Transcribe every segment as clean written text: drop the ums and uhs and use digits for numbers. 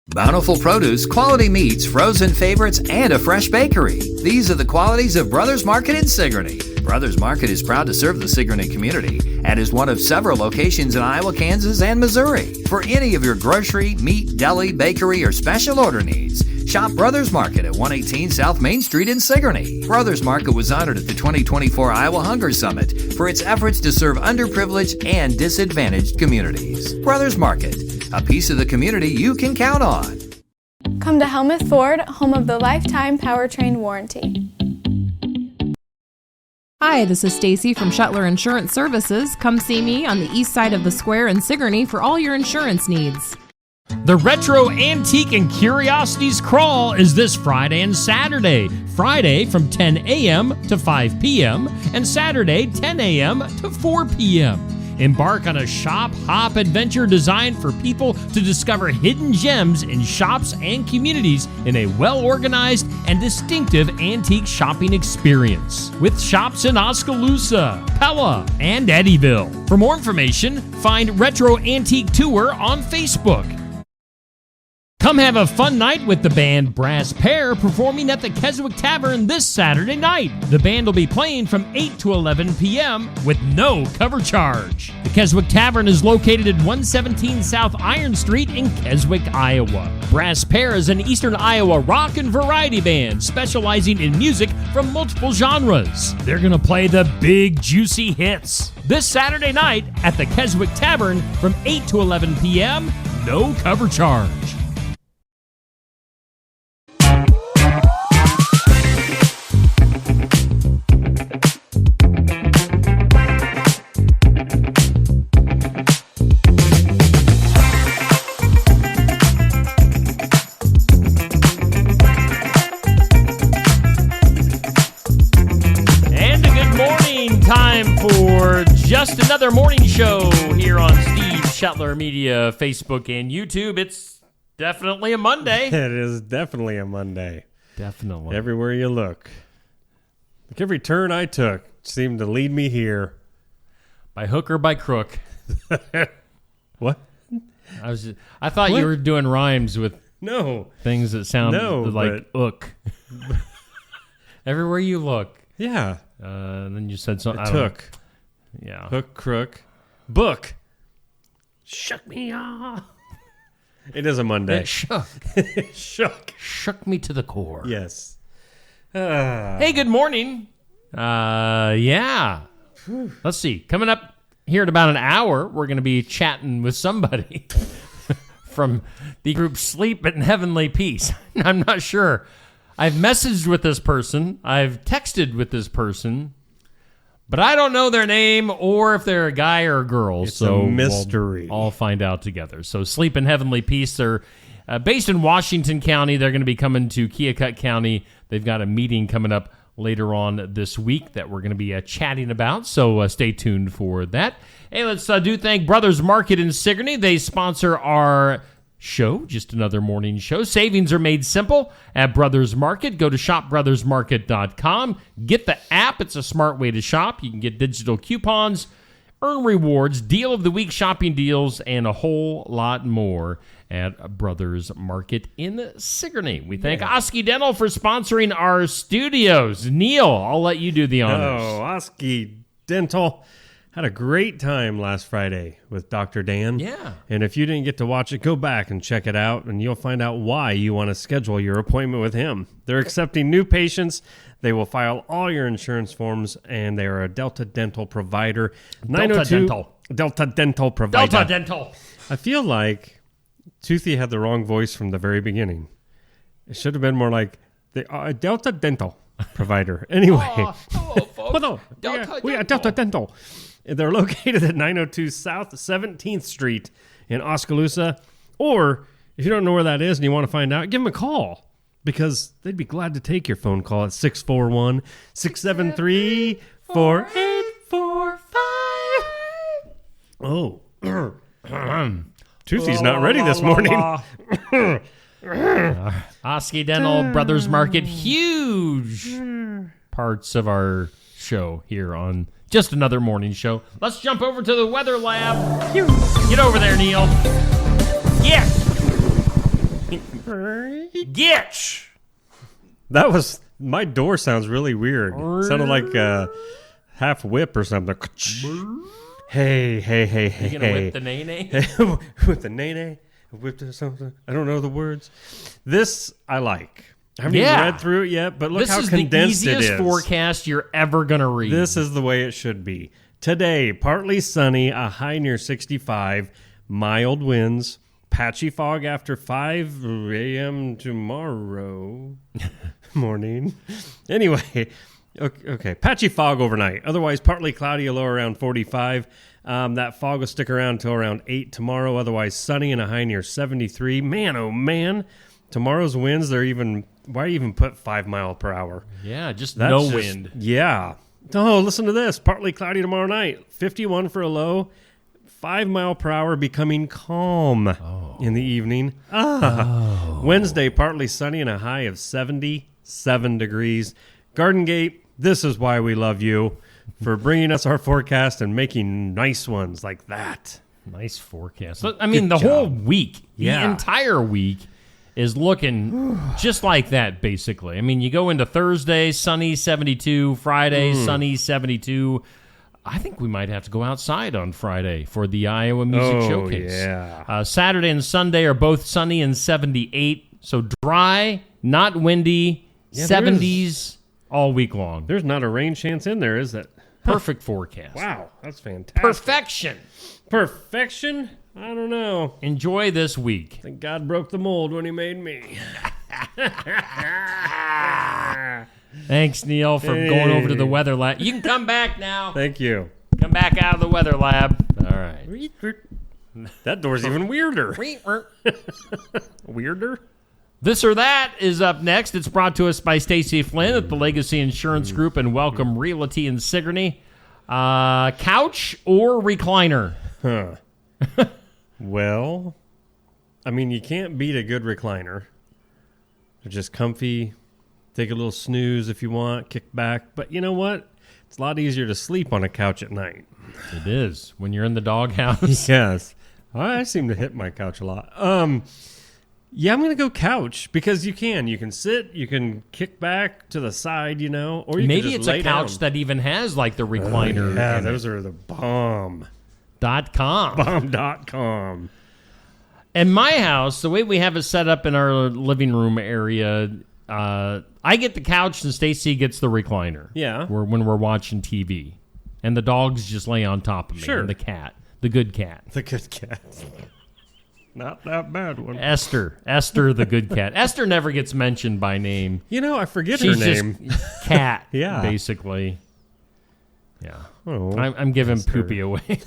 Bountiful produce, quality meats, frozen favorites, and a fresh bakery. These are the qualities of Brothers Market in Sigourney. Brothers Market is proud to serve the Sigourney community and is one of several locations in Iowa, Kansas, and Missouri. For any of your grocery, meat, deli, bakery, or special order needs, shop Brothers Market at 118 South Main Street in Sigourney. Brothers Market was honored at the 2024 Iowa Hunger Summit for its efforts to serve underprivileged and disadvantaged communities. Brothers Market, a piece of the community you can count on. Come to Helmuth Ford, home of the lifetime powertrain warranty. Hi, this is Stacy from Shuttler Insurance Services. Come see me on the east side of the square in Sigourney for all your insurance needs. The Retro Antique and Curiosities Crawl is this Friday and Saturday. Friday from 10 a.m. to 5 p.m. and Saturday 10 a.m. to 4 p.m. Embark on a shop-hop adventure designed for people to discover hidden gems in shops and communities in a well-organized and distinctive antique shopping experience. With shops in Oskaloosa, Pella, and Eddyville. For more information, find Retro Antique Tour on Facebook. Come have a fun night with the band Brass Pair performing at the Keswick Tavern this Saturday night. The band will be playing from 8 to 11 p.m. with no cover charge. The Keswick Tavern is located at 117 South Iron Street in Keswick, Iowa. Brass Pair is an Eastern Iowa rock and variety band specializing in music from multiple genres. They're going to play the big, juicy hits this Saturday night at the Keswick Tavern from 8 to 11 p.m. No cover charge. Just another morning show here on Steve Shuttler Media, Facebook, and YouTube. It's definitely a Monday. It is definitely a Monday. Definitely. Everywhere you look. Like every turn I took seemed to lead me here. By hook or by crook. What? I thought you were doing rhymes with things that sound like ook. Everywhere you look. Yeah. And then you said something. I took. Yeah. Hook, crook, book. Shook me off. It is a Monday. It shook. Shook me to the core. Yes. Hey, good morning. Yeah. Let's see. Coming up here in about an hour, we're going to be chatting with somebody from the group Sleep in Heavenly Peace. I'm not sure. I've messaged with this person. I've texted with this person. But I don't know their name or if they're a guy or a girl. It's a mystery. We'll all find out together. So Sleep in Heavenly Peace. They're based in Washington County. They're going to be coming to Keokuk County. They've got a meeting coming up later on this week that we're going to be chatting about. So stay tuned for that. Hey, let's do thank Brothers Market in Sigourney. They sponsor our show, just another morning show. Savings are made simple at Brothers Market. Go to shopbrothersmarket.com. Get the app. It's a smart way to shop. You can get digital coupons, earn rewards, deal of the week shopping deals, and a whole lot more at Brothers Market in Sigourney. We thank Oski Dental for sponsoring our studios. Neil, I'll let you do the honors. Oh, Oski Dental. Had a great time last Friday with Dr. Dan. Yeah. And if you didn't get to watch it, go back and check it out, and you'll find out why you want to schedule your appointment with him. They're accepting new patients. They will file all your insurance forms, and they are a Delta Dental provider. Delta Dental. Delta Dental provider. Delta Dental. I feel like Toothy had the wrong voice from the very beginning. It should have been more like the Delta Dental provider. Anyway. Hello, folks. We are Delta Dental. They're located at 902 South 17th Street in Oskaloosa. Or if you don't know where that is and you want to find out, give them a call because they'd be glad to take your phone call at 641-673-4845. Oh. Toothy's not ready this morning. Oski Dental, Brothers Market, huge parts of our show here on Just Another Morning Show. Let's jump over to the weather lab. Get over there, Neil. Yeah. Gitch. That was my door. Sounds really weird. Sounded like half whip or something. Hey. You gonna whip the nay-nay? With the nay-nay, whipped or something. I don't know the words. This I like. I haven't even read through it yet, but look how condensed it is. This is the easiest forecast you're ever gonna read. This is the way it should be. Today, partly sunny, a high near 65, mild winds, patchy fog after 5 a.m. tomorrow morning. Anyway, okay, patchy fog overnight. Otherwise, partly cloudy, a low around 45. That fog will stick around until around 8 tomorrow. Otherwise, sunny and a high near 73. Man, oh man. Tomorrow's winds, why even put 5 mile per hour? Yeah, no wind. Yeah. Oh, listen to this. Partly cloudy tomorrow night. 51 for a low. 5 mile per hour becoming calm in the evening. Wednesday, partly sunny and a high of 77 degrees. Garden Gate, this is why we love you, for bringing us our forecast and making nice ones like that. Nice forecast. So, I mean, the whole week, the entire week is looking just like that, basically. I mean, you go into Thursday, sunny, 72. Friday, sunny, 72. I think we might have to go outside on Friday for the Iowa Music Showcase. Yeah. Saturday and Sunday are both sunny and 78. So dry, not windy, 70s all week long. There's not a rain chance in there, is it? Perfect forecast. Wow, that's fantastic. Perfection? I don't know. Enjoy this week. I think God broke the mold when he made me. Thanks, Neil, for going over to the weather lab. You can come back now. Thank you. Come back out of the weather lab. All right. That door's even weirder. Weirder? This or That is up next. It's brought to us by Stacy Flynn at the Legacy Insurance Group and Welcome Realty in Sigourney. Couch or recliner? Huh. Well, I mean, you can't beat a good recliner. They're just comfy. Take a little snooze if you want, kick back. But you know what? It's a lot easier to sleep on a couch at night. It is. When you're in the doghouse. Yes. I seem to hit my couch a lot. Yeah, I'm going to go couch because you can sit, you can kick back to the side, or you maybe can just it's lay a couch down. that even has like the recliner. Yeah, those are the bomb. .com. Bomb.com. In my house, the way we have it set up in our living room area, I get the couch and Stacy gets the recliner. Yeah. When we're watching TV. And the dogs just lay on top of me. Sure. And the cat. The good cat. The good cat. Not that bad one. Esther, the good cat. Esther never gets mentioned by name. I forget her name. She's just cat, Yeah. basically. Yeah. Oh, I'm giving Esther. Poopy away.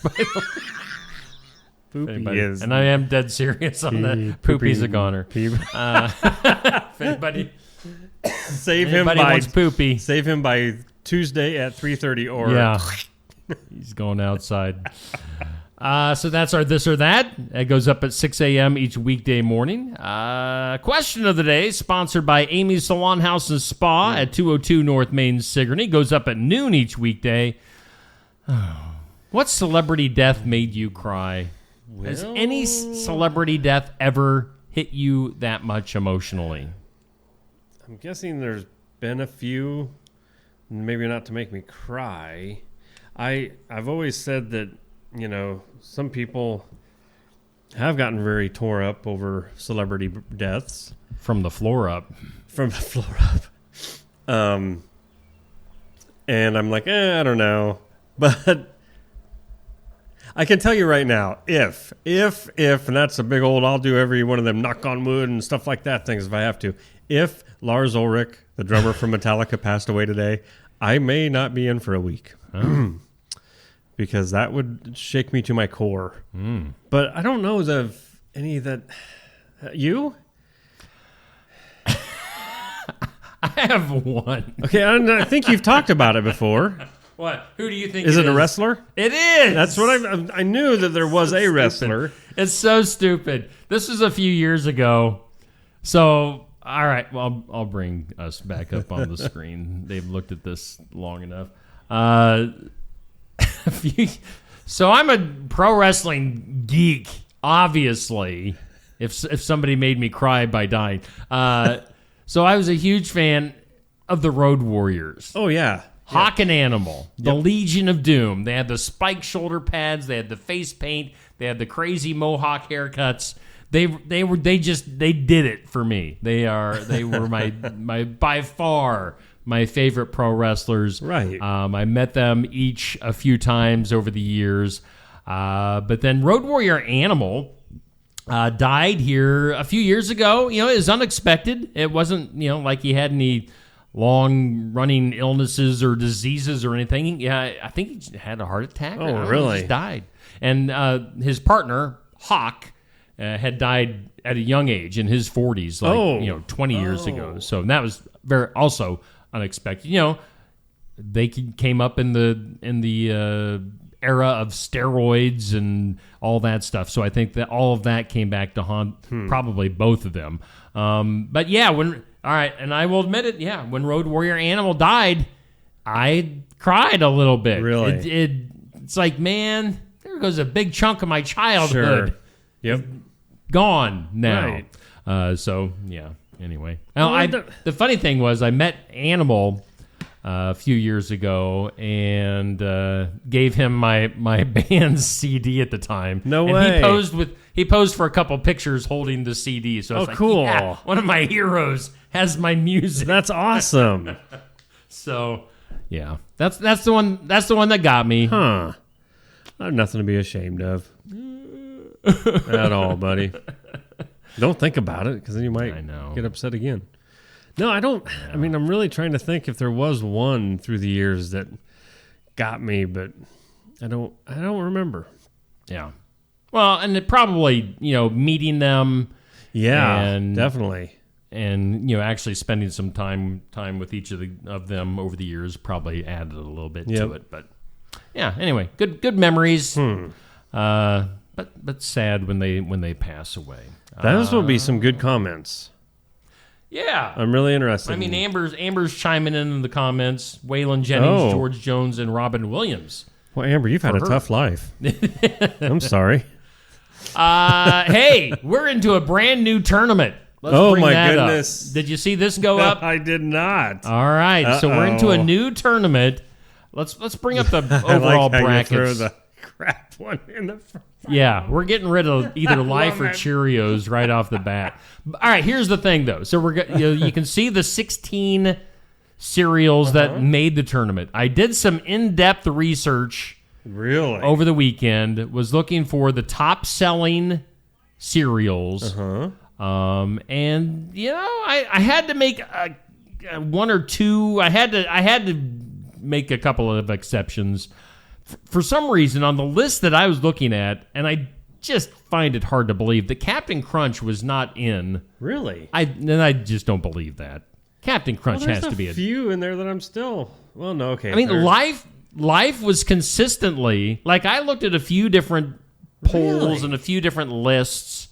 Poopy is. And I am dead serious on that. Poopy's a goner. If anybody Save him by wants Poopy. Save him by Tuesday at 3:30 or Yeah. He's going outside. So that's our This or That. It goes up at 6 a.m. each weekday morning. Question of the day, sponsored by Amy's Salon House and Spa at 202 North Main, Sigourney. Goes up at noon each weekday. What celebrity death made you cry? Has any celebrity death ever hit you that much emotionally? I'm guessing there's been a few, maybe not to make me cry. I've always said that, some people have gotten very tore up over celebrity deaths. From the floor up. And I'm like, I don't know. But I can tell you right now, if, and that's a big old, I'll do every one of them knock on wood and stuff like that things if I have to. If Lars Ulrich, the drummer from Metallica, passed away today, I may not be in for a week. Because that would shake me to my core. But I don't know of any that... you? I have one. Okay, I think you've talked about it before. What? Who do you think Is it a wrestler? It is! That's what I knew that there was a wrestler. It's so stupid. This was a few years ago. So, all right, well, I'll bring us back up on the screen. They've looked at this long enough. So I'm a pro wrestling geek, obviously. if somebody made me cry by dying. So I was a huge fan of the Road Warriors. Oh, yeah. Hawk and Animal, the Legion of Doom. They had the spiked shoulder pads. They had the face paint. They had the crazy mohawk haircuts. They did it for me. They were my by far my favorite pro wrestlers. Right. I met them each a few times over the years. But then Road Warrior Animal died here a few years ago. You know, it was unexpected. It wasn't, like he had any long-running illnesses or diseases or anything. Yeah, I think he had a heart attack. Oh, really? He just died. And his partner, Hawk, had died at a young age in his 40s, 20 years ago. So that was also unexpected. They came up in the era of steroids and all that stuff. So I think that all of that came back to haunt probably both of them. But yeah, and I will admit it, when Road Warrior Animal died, I cried a little bit. Really? It's like, man, there goes a big chunk of my childhood. Sure. Yep. Gone now. Right. Anyway. The funny thing was I met Animal a few years ago and gave him my band's CD at the time. No and way. He posed for a couple pictures holding the CD. So I was like, cool. Yeah, one of my heroes has my music. That's awesome. So, yeah. That's the one that got me. Huh. I have nothing to be ashamed of. At all, buddy. Don't think about it, because then you might get upset again. No, I don't. I mean, I'm really trying to think if there was one through the years that got me, but I don't remember. Yeah. Well, and it probably, meeting them. Yeah, and, definitely. And, actually spending some time with each of them over the years probably added a little bit to it. But yeah, anyway, good memories. But sad when they pass away. Those will be some good comments. Yeah. I'm really interested. I mean, Amber's chiming in the comments. Waylon Jennings, George Jones, and Robin Williams. Well, Amber, you've had a tough life. I'm sorry. Hey, we're into a brand new tournament. Let's bring that goodness. Up. Did you see this go up? I did not. All right. So we're into a new tournament. Let's bring up the overall brackets. You throw the crap one in the front. Yeah, we're getting rid of either Life or Cheerios right off the bat. All right, here's the thing, though. So you can see the 16 cereals that made the tournament. I did some in-depth research over the weekend, was looking for the top-selling cereals. And, I had to make one or two. I had to make a couple of exceptions. For some reason, on the list that I was looking at, and I just find it hard to believe that Captain Crunch was not in. Really? I just don't believe that. Captain Crunch has to be a few in there that I'm still. Well, no, okay. I mean, Life was consistently, like, I looked at a few different polls and a few different lists.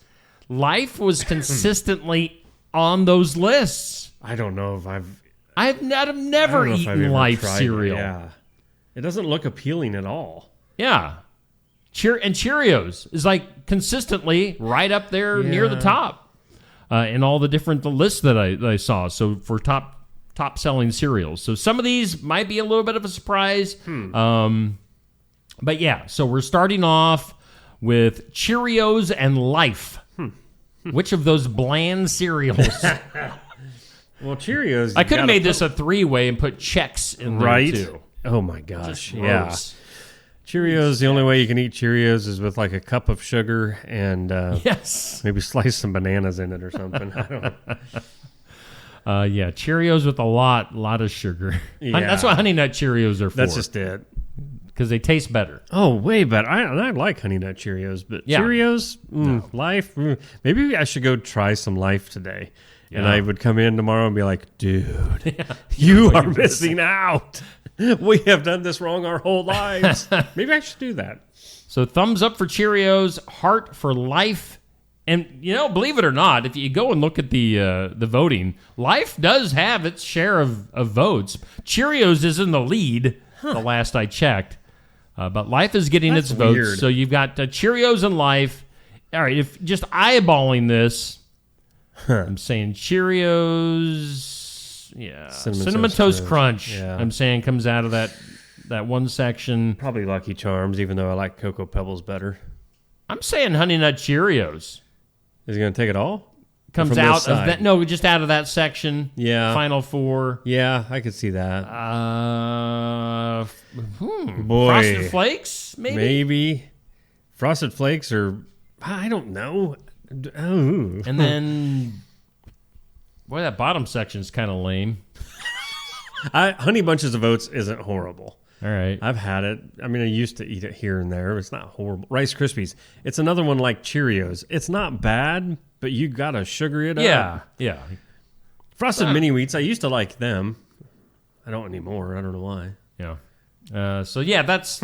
Life was consistently on those lists. I don't know if I've never eaten Life cereal. Yeah. It doesn't look appealing at all. Yeah. And Cheerios is like consistently right up there near the top in all the different lists that I saw. So for top selling cereals. So some of these might be a little bit of a surprise. But yeah, so we're starting off with Cheerios and Life. Which of those bland cereals? Well, Cheerios. I could have made this a three-way and put checks in there too. Oh my gosh! Yeah, Cheerios. The only way you can eat Cheerios is with like a cup of sugar and maybe slice some bananas in it or something. I don't know. Yeah, Cheerios with a lot of sugar. Yeah. That's what Honey Nut Cheerios are for. That's just it. Because they taste better. Oh, way better. I like Honey Nut Cheerios, but Cheerios, Life. Maybe I should go try some Life today. Yeah. And I would come in tomorrow and be like, dude, you are missing out. We have done this wrong our whole lives. Maybe I should do that. So thumbs up for Cheerios, heart for Life. And, believe it or not, if you go and look at the voting, Life does have its share of votes. Cheerios is in the lead the last I checked. But Life is getting its votes. Weird. So you've got Cheerios and Life. All right, if just eyeballing this, I'm saying Cheerios. Yeah, Cinnamon Toast Crunch. Yeah. I'm saying comes out of that one section. Probably Lucky Charms, even though I like Cocoa Pebbles better. I'm saying Honey Nut Cheerios. Is he going to take it all? Comes From out this of side? that. No, just out of that section. Yeah. Final four. Yeah, I could see that. Boy. Frosted Flakes, maybe? Maybe. Frosted Flakes or... I don't know. Oh. And then... Boy, that bottom section is kind of lame. Honey Bunches of Oats isn't horrible. All right. I've had it. I mean, I used to eat it here and there. It's not horrible. Rice Krispies. It's another one like Cheerios. It's not bad, but you got to sugar it up. Yeah. Frosted Mini Wheats, I used to like them. I don't anymore. I don't know why. Yeah. So, yeah, that's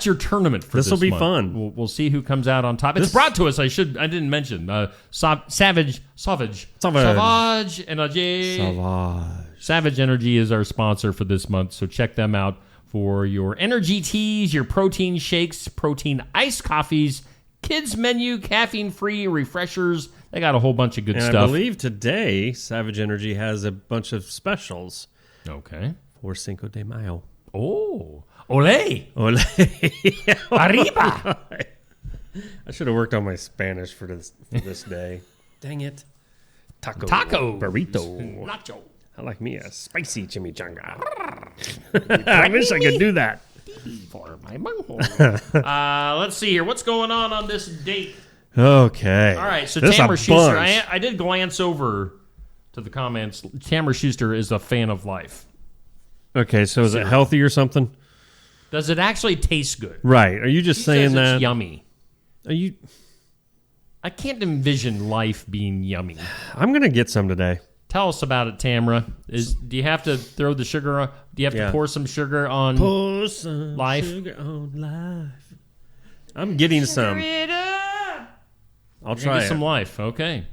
your tournament for this This'll be month. fun. We'll see who comes out on top. It's brought to us, I didn't mention, Savage Energy. Savage Energy is our sponsor for this month, so check them out for your energy teas, your protein shakes, protein iced coffees, kids menu, caffeine-free refreshers. They got a whole bunch of good And stuff. I believe today Savage Energy has a bunch of specials Okay. for Cinco de Mayo. Oh. Ole. Ole. Arriba. I should have worked on my Spanish for this day. Dang it. Taco. Burrito. Nacho. I like me a spicy chimichanga. I wish I could do that. For my bunghole. Let's see here. What's going on this date? Okay. All right, so This Tamara a Schuster. bunch. I did glance over to the comments. Tamara Schuster is a fan of life. Okay, so is it healthy or something? Does it actually taste good? Right. Are you just She saying says that? it's yummy. Are you? I can't envision life being yummy. I'm going to get some today. Tell us about it, Tamara. Do you have to throw the sugar on? Do you have to pour some sugar on Pour some life? sugar on life. I'm getting some. I'll try Get it. some life. Okay.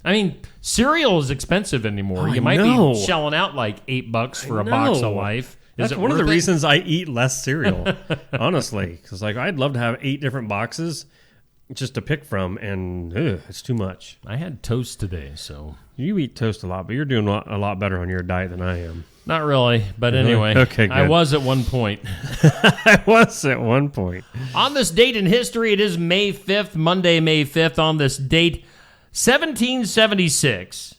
I mean, cereal is expensive anymore. Oh, You might know. be shelling out like $8 for a I box of know. life. That's Is it one of the worth it? reasons I eat less cereal, honestly. Because I'd love to have 8 different boxes just to pick from, and it's too much. I had toast today, so You eat toast a lot, but you're doing a lot better on your diet than I am. not really. But anyway, Okay, I good. was at one point. I was at one point. On this date in history, it is May 5th, Monday, May 5th. On this date, 1776,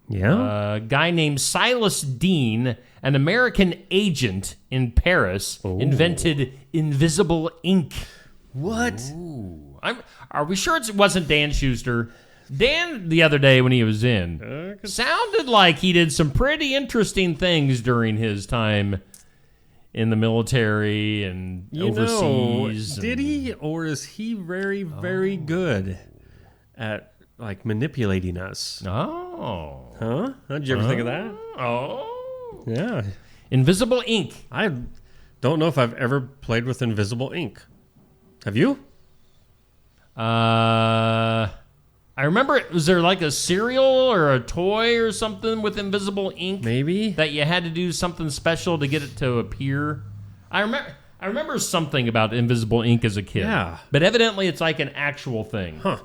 Yeah? a guy named Silas Dean, an American agent in Paris, invented invisible ink. What? Are we sure it wasn't Dan Schuster? Dan, the other day when he was in, sounded like he did some pretty interesting things during his time in the military and overseas. Did he, or is he very, very good at like manipulating us? Oh. Huh? Did you ever think of that? Oh. Yeah. Invisible ink. I don't know if I've ever played with invisible ink. Have you? I remember, was there like a cereal or a toy or something with invisible ink? Maybe. That you had to do something special to get it to appear? I remember something about invisible ink as a kid. Yeah. But evidently it's like an actual thing. Huh.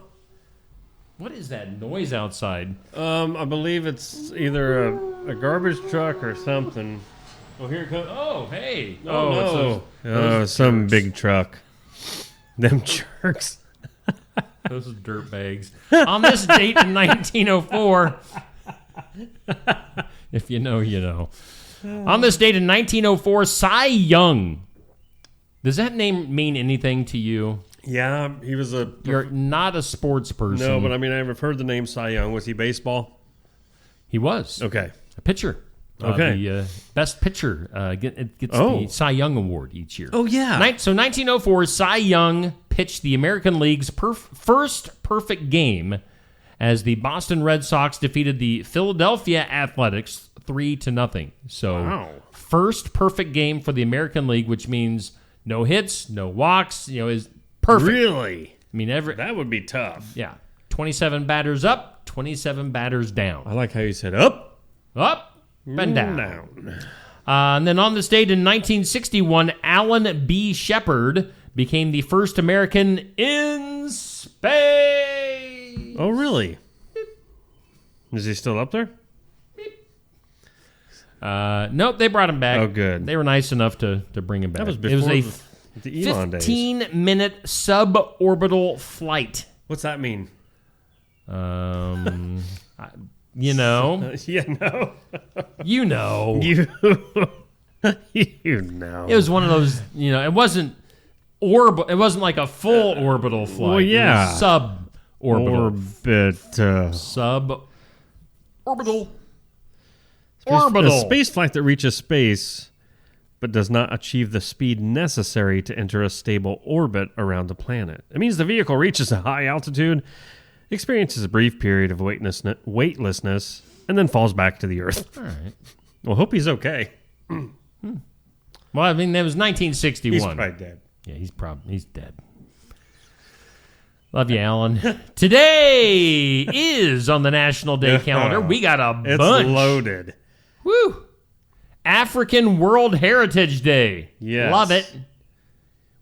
What is that noise outside? I believe it's either a garbage truck or something. Oh, here it comes. Oh, hey. Oh, it's those some jerks. big truck. Them jerks. Those dirt bags. On this date in 1904, if you know, you know. On this date in 1904, Cy Young. Does that name mean anything to you? Yeah, he was a... You're not a sports person. No, but I mean, I've heard the name Cy Young. Was he baseball? He was. Okay. A pitcher. Okay. The best pitcher gets Oh. the Cy Young Award each year. Oh, yeah. So 1904, Cy Young pitched the American League's first perfect game as the Boston Red Sox defeated the Philadelphia Athletics 3-0. So Wow. first perfect game for the American League, which means no hits, no walks, is perfect. Really? I mean, That would be tough. 27 batters up, 27 batters down. I like how you said up, Up and down. down. And then on this date in 1961, Alan B. Shepard became the first American in space. space. Oh, really? Is he still up there? Nope, they brought him back. Oh, good. They were nice enough to bring him back. That was it before was a the Elon days. 15-minute suborbital flight. What's that mean? You know. Yeah, no. You know. You know. It was one of those, it wasn't it wasn't like a full orbital flight. Well, yeah. It was suborbital. Suborbital. Orbital. A space flight that reaches space but does not achieve the speed necessary to enter a stable orbit around the planet. It means the vehicle reaches a high altitude, experiences a brief period of weightlessness, and then falls back to the Earth. All right. Well, hope he's okay. Well, I mean, that was 1961. He's probably dead. Yeah, he's dead. Love you, Alan. Today is on the National Day calendar. We got a It's bunch. loaded. Woo! African World Heritage Day. Yes. Love it.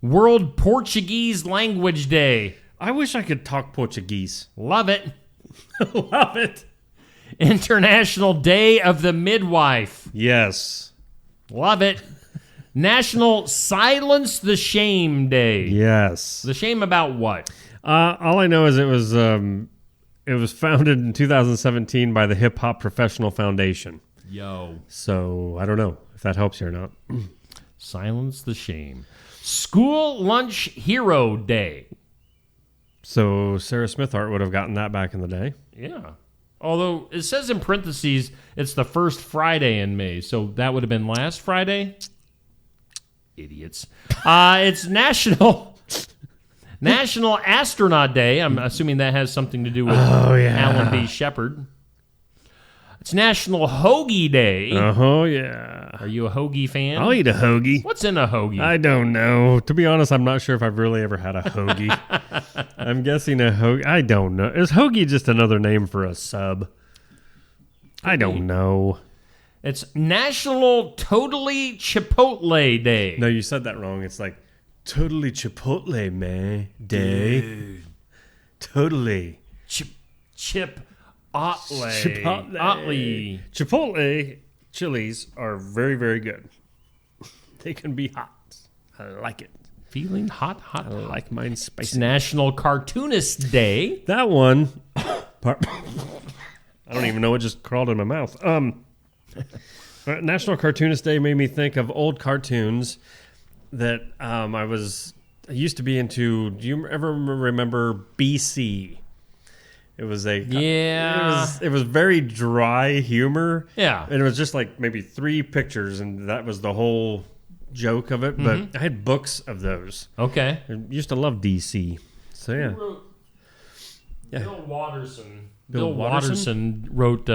World Portuguese Language Day. I wish I could talk Portuguese. Love it. Love it. International Day of the Midwife. Yes. Love it. National Silence the Shame Day. Yes. The shame about what? All I know is it was founded in 2017 by the Hip Hop Professional Foundation. Yo. So I don't know if that helps you or not. Silence the shame. School Lunch Hero Day. So Sarah Smith Art would have gotten that back in the day. Yeah. Although it says in parentheses it's the first Friday in May, so that would have been last Friday. Idiots. It's National Astronaut Day. I'm assuming that has something to do with Alan B. Shepard. It's National Hoagie Day. Oh, yeah. Are you a hoagie fan? I'll eat a hoagie. What's in a hoagie? I don't know. To be honest, I'm not sure if I've really ever had a hoagie. I'm guessing a hoagie. I don't know. Is hoagie just another name for a sub? I don't know. It's National Totally Chipotle Day. No, you said that wrong. It's like totally Chipotle, man. Day. Dude. Totally. Chipotle. Chipotle chilies are very, very good. They can be hot. I like it. Feeling hot. I like mine spicy. It's National Cartoonist Day. That one. I don't even know what just crawled in my mouth. National Cartoonist Day made me think of old cartoons that I used to be into. Do you ever remember BC? It was it was very dry humor. Yeah. And it was just like maybe 3 pictures, and that was the whole joke of it. But I had books of those. Okay. I used to love DC. So yeah. Who wrote? Yeah. Bill Watterson. Bill Watterson wrote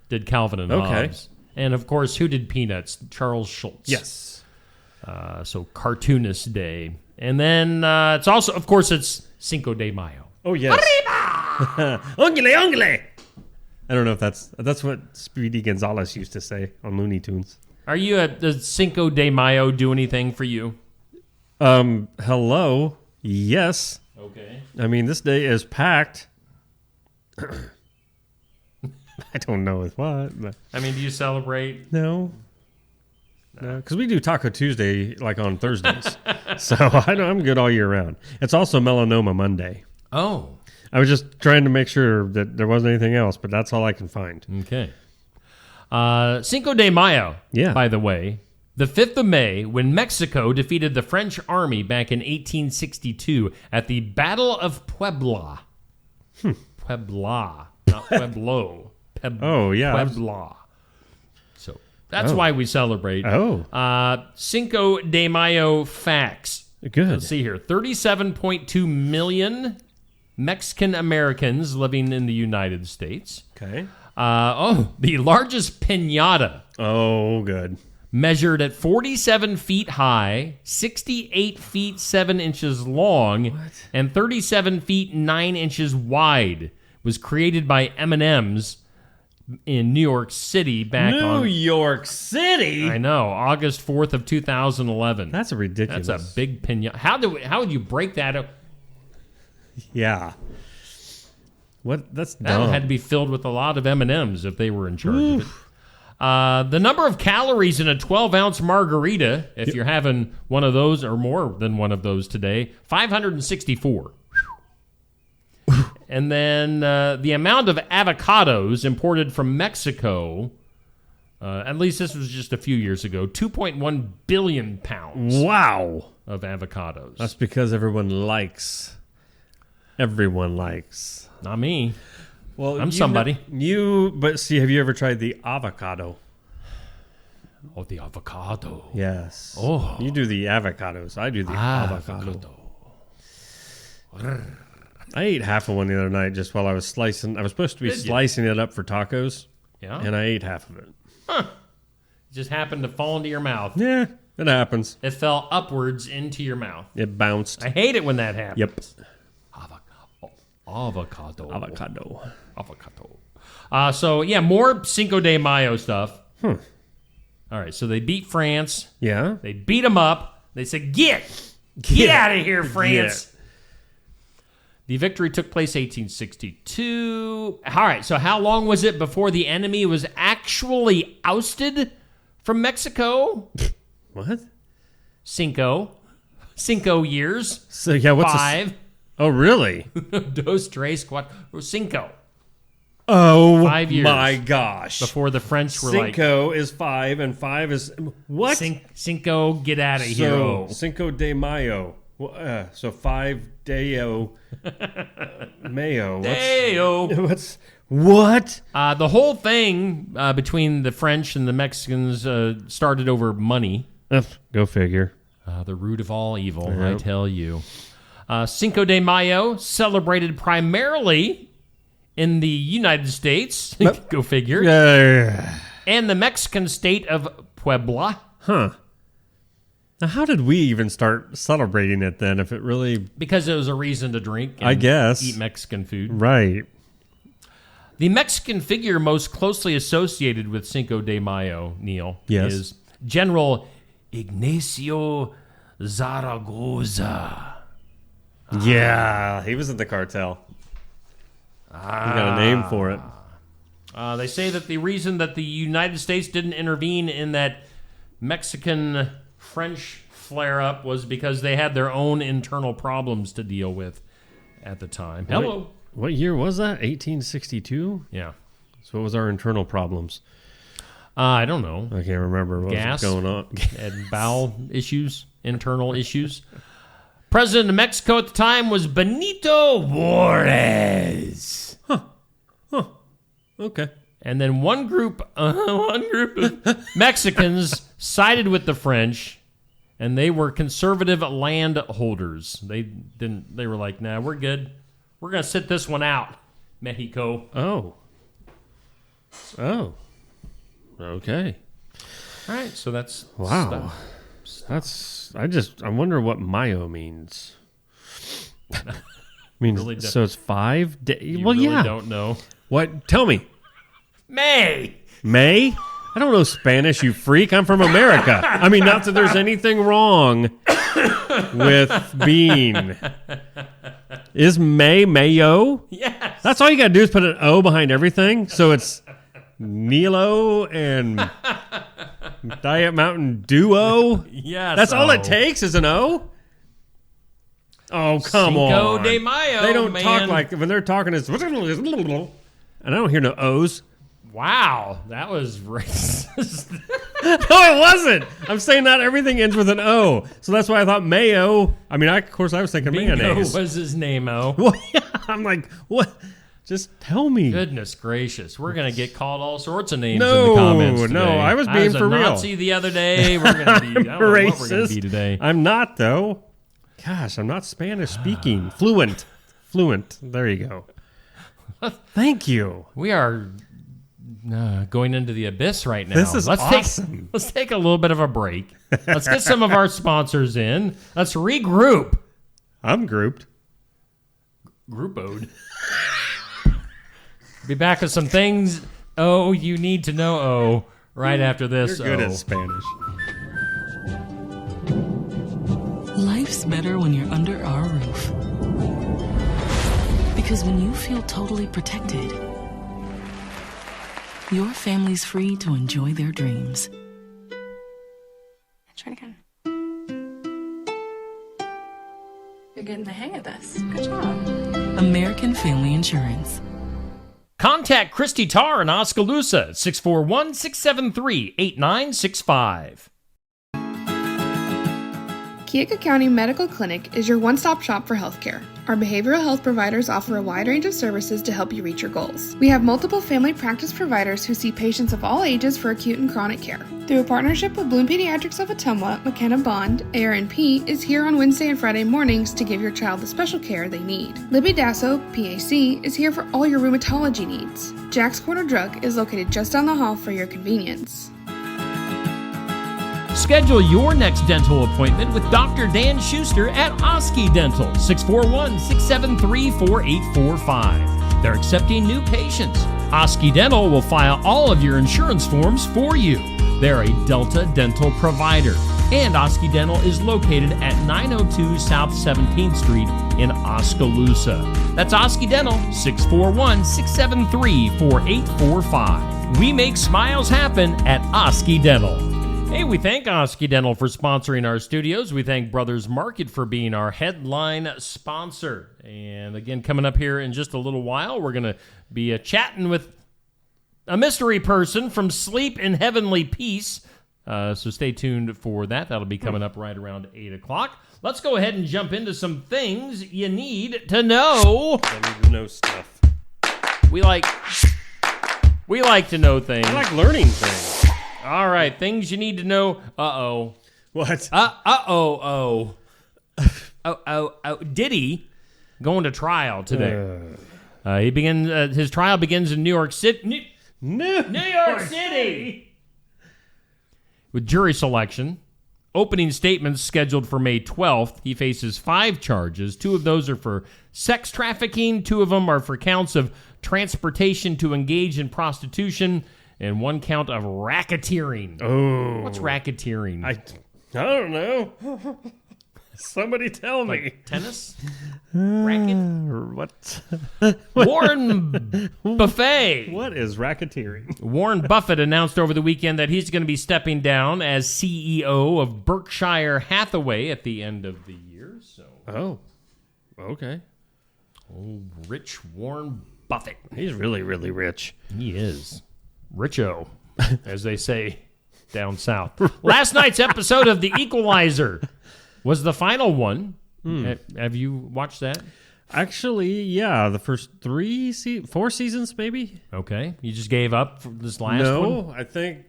did Calvin and Hobbes. And of course, who did Peanuts? Charles Schultz. Yes. So Cartoonist Day. And then it's also, of course, it's Cinco de Mayo. Oh, yes. Arriba! Ongole! I don't know if that's what Speedy Gonzalez used to say on Looney Tunes. Does Cinco de Mayo do anything for you? Hello? Yes. Okay. I mean, this day is packed. I don't know with what. But I mean, do you celebrate? No, because we do Taco Tuesday like on Thursdays. So I'm good all year round. It's also Melanoma Monday. Oh. I was just trying to make sure that there wasn't anything else, but that's all I can find. Okay. Cinco de Mayo, by the way, the 5th of May, when Mexico defeated the French army back in 1862 at the Battle of Puebla. Puebla, not Pueblo. Oh, yeah. Puebla. So that's why we celebrate. Cinco de Mayo facts. Good. Let's see here. 37.2 million Mexican Americans living in the United States. Okay. The largest piñata. Oh, good. Measured at 47 feet high, 68 feet 7 inches long, and 37 feet 9 inches wide. Was created by M&M's in New York City New York City? I know, August 4th of 2011. That's ridiculous. That's a big piñata. How would you break that up? Yeah. What? That's That dumb. had to be filled with a lot of M&Ms if they were in charge of it. The number of calories in a 12-ounce margarita, if you're having one of those or more than one of those today, 564. And then the amount of avocados imported from Mexico, at least this was just a few years ago, 2.1 billion pounds Wow. of avocados. That's because everyone likes. Everyone likes. Not me. Well, I'm somebody. But see, have you ever tried the avocado? Oh, the avocado. Yes. Oh. You do the avocados. I do the avocado. I ate half of one the other night just while I was slicing. I was supposed to be slicing it up for tacos. Yeah. And I ate half of it. It just happened to fall into your mouth. Yeah, it happens. It fell upwards into your mouth. It bounced. I hate it when that happens. Yep. Avocado. Avocado. So, yeah, more Cinco de Mayo stuff. All right, so they beat France. Yeah. They beat them up. They said, get out of here, France. The victory took place 1862. All right, so how long was it before the enemy was actually ousted from Mexico? What? Cinco years. So, yeah, what's 5. Oh, really? Dos, tres, cuatro, cinco. Oh, 5 years. My gosh. Before the French were Cinco is 5, and 5 is... What? Cinco, get out of here. So, Cinco de Mayo. So 5 Deo Mayo. What? The whole thing between the French and the Mexicans started over money. Go figure. The root of all evil, I tell you. Cinco de Mayo, celebrated primarily in the United States. Go figure. And the Mexican state of Puebla. Huh. Now, how did we even start celebrating it then if it really... Because it was a reason to drink and I guess. Eat Mexican food. Right. The Mexican figure most closely associated with Cinco de Mayo, Neil, is General Ignacio Zaragoza. Yeah, he was in the cartel. He got a name for it. They say that the reason that the United States didn't intervene in that Mexican-French flare-up was because they had their own internal problems to deal with at the time. Hello. What year was that? 1862? Yeah. So what was our internal problems? I don't know. I can't remember what was going on. And bowel issues, internal issues. President of Mexico at the time was Benito Juarez. Okay. And then one group of Mexicans sided with the French, and they were conservative landholders. They were like, nah, we're good. We're going to sit this one out, Mexico. Oh. Okay. All right, so that's wow. I wonder what Mayo means. Means so it's 5 days. You well, really yeah. don't know. What? Tell me. May? I don't know Spanish, you freak. I'm from America. I mean, not that there's anything wrong with being. Is Mayo? Yes. That's all you got to do is put an O behind everything. So it's Nilo and Diet Mountain Duo. Yes. That's all it takes is an O? Oh, come on. Cinco de Mayo, They don't man. talk like, when they're talking, it's, and I don't hear no O's. Wow, that was racist. No, it wasn't. I'm saying not everything ends with an O. So that's why I thought Mayo. I mean, of course, I was thinking Bingo mayonnaise. was his name-o. Well, yeah, I'm like, what? Just tell me. Goodness gracious. We're going to get called all sorts of names No, in the comments today. no, I was being for real. I was a Nazi the other day. We're going to be, I don't know what we're going to Racist. be today. I'm not, though. Gosh, I'm not Spanish speaking. Fluent. There you go. Thank you. We are going into the abyss right now. This is awesome. Let's take a little bit of a break. Let's get some of our sponsors in. Let's regroup. I'm grouped. Groupoed. Be back with some things you need to know right after this. You're good at Spanish. Life's better when you're under our roof. Because when you feel totally protected, your family's free to enjoy their dreams. Try it again. You're getting the hang of this. Good job. American Family Insurance. Contact Christy Tarr in Oskaloosa at 641-673-8965. Keokuk County Medical Clinic is your one-stop shop for healthcare. Our behavioral health providers offer a wide range of services to help you reach your goals. We have multiple family practice providers who see patients of all ages for acute and chronic care. Through a partnership with Bloom Pediatrics of Ottumwa, McKenna Bond, ARNP is here on Wednesday and Friday mornings to give your child the special care they need. Libby Dasso, PAC, is here for all your rheumatology needs. Jack's Corner Drug is located just down the hall for your convenience. Schedule your next dental appointment with Dr. Dan Schuster at Oski Dental, 641-673-4845. They're accepting new patients. Oski Dental will file all of your insurance forms for you. They're a Delta dental provider. And Oski Dental is located at 902 South 17th Street in Oskaloosa. That's Oski Dental, 641-673-4845. We make smiles happen at Oski Dental. Hey, we thank Oski Dental for sponsoring our studios. We thank Brothers Market for being our headline sponsor. And again, coming up here in just a little while, we're going to be chatting with a mystery person from Sleep in Heavenly Peace. So stay tuned for that. That'll be coming up right around 8 o'clock. Let's go ahead and jump into some things you need to know. I need to know stuff. We like to know things. I like learning things. All right, things you need to know. Uh-oh. What? Oh. Diddy going to trial today. His trial begins in New York City. New York City! With jury selection. Opening statements scheduled for May 12th. He faces 5 charges. 2 of those are for sex trafficking. 2 of them are for counts of transportation to engage in prostitution. And 1 count of racketeering. Oh. What's racketeering? I don't know. Somebody tell me. Like tennis? Racket? What? Warren Buffett. What is racketeering? Warren Buffett announced over the weekend that he's going to be stepping down as CEO of Berkshire Hathaway at the end of the year. So, oh, okay. Oh, rich Warren Buffett. He's really, really rich. He is. Richo, as they say down south. Last night's episode of The Equalizer was the final one. Have you watched that? Actually, yeah. The first 4 seasons, maybe. Okay. You just gave up for this last one?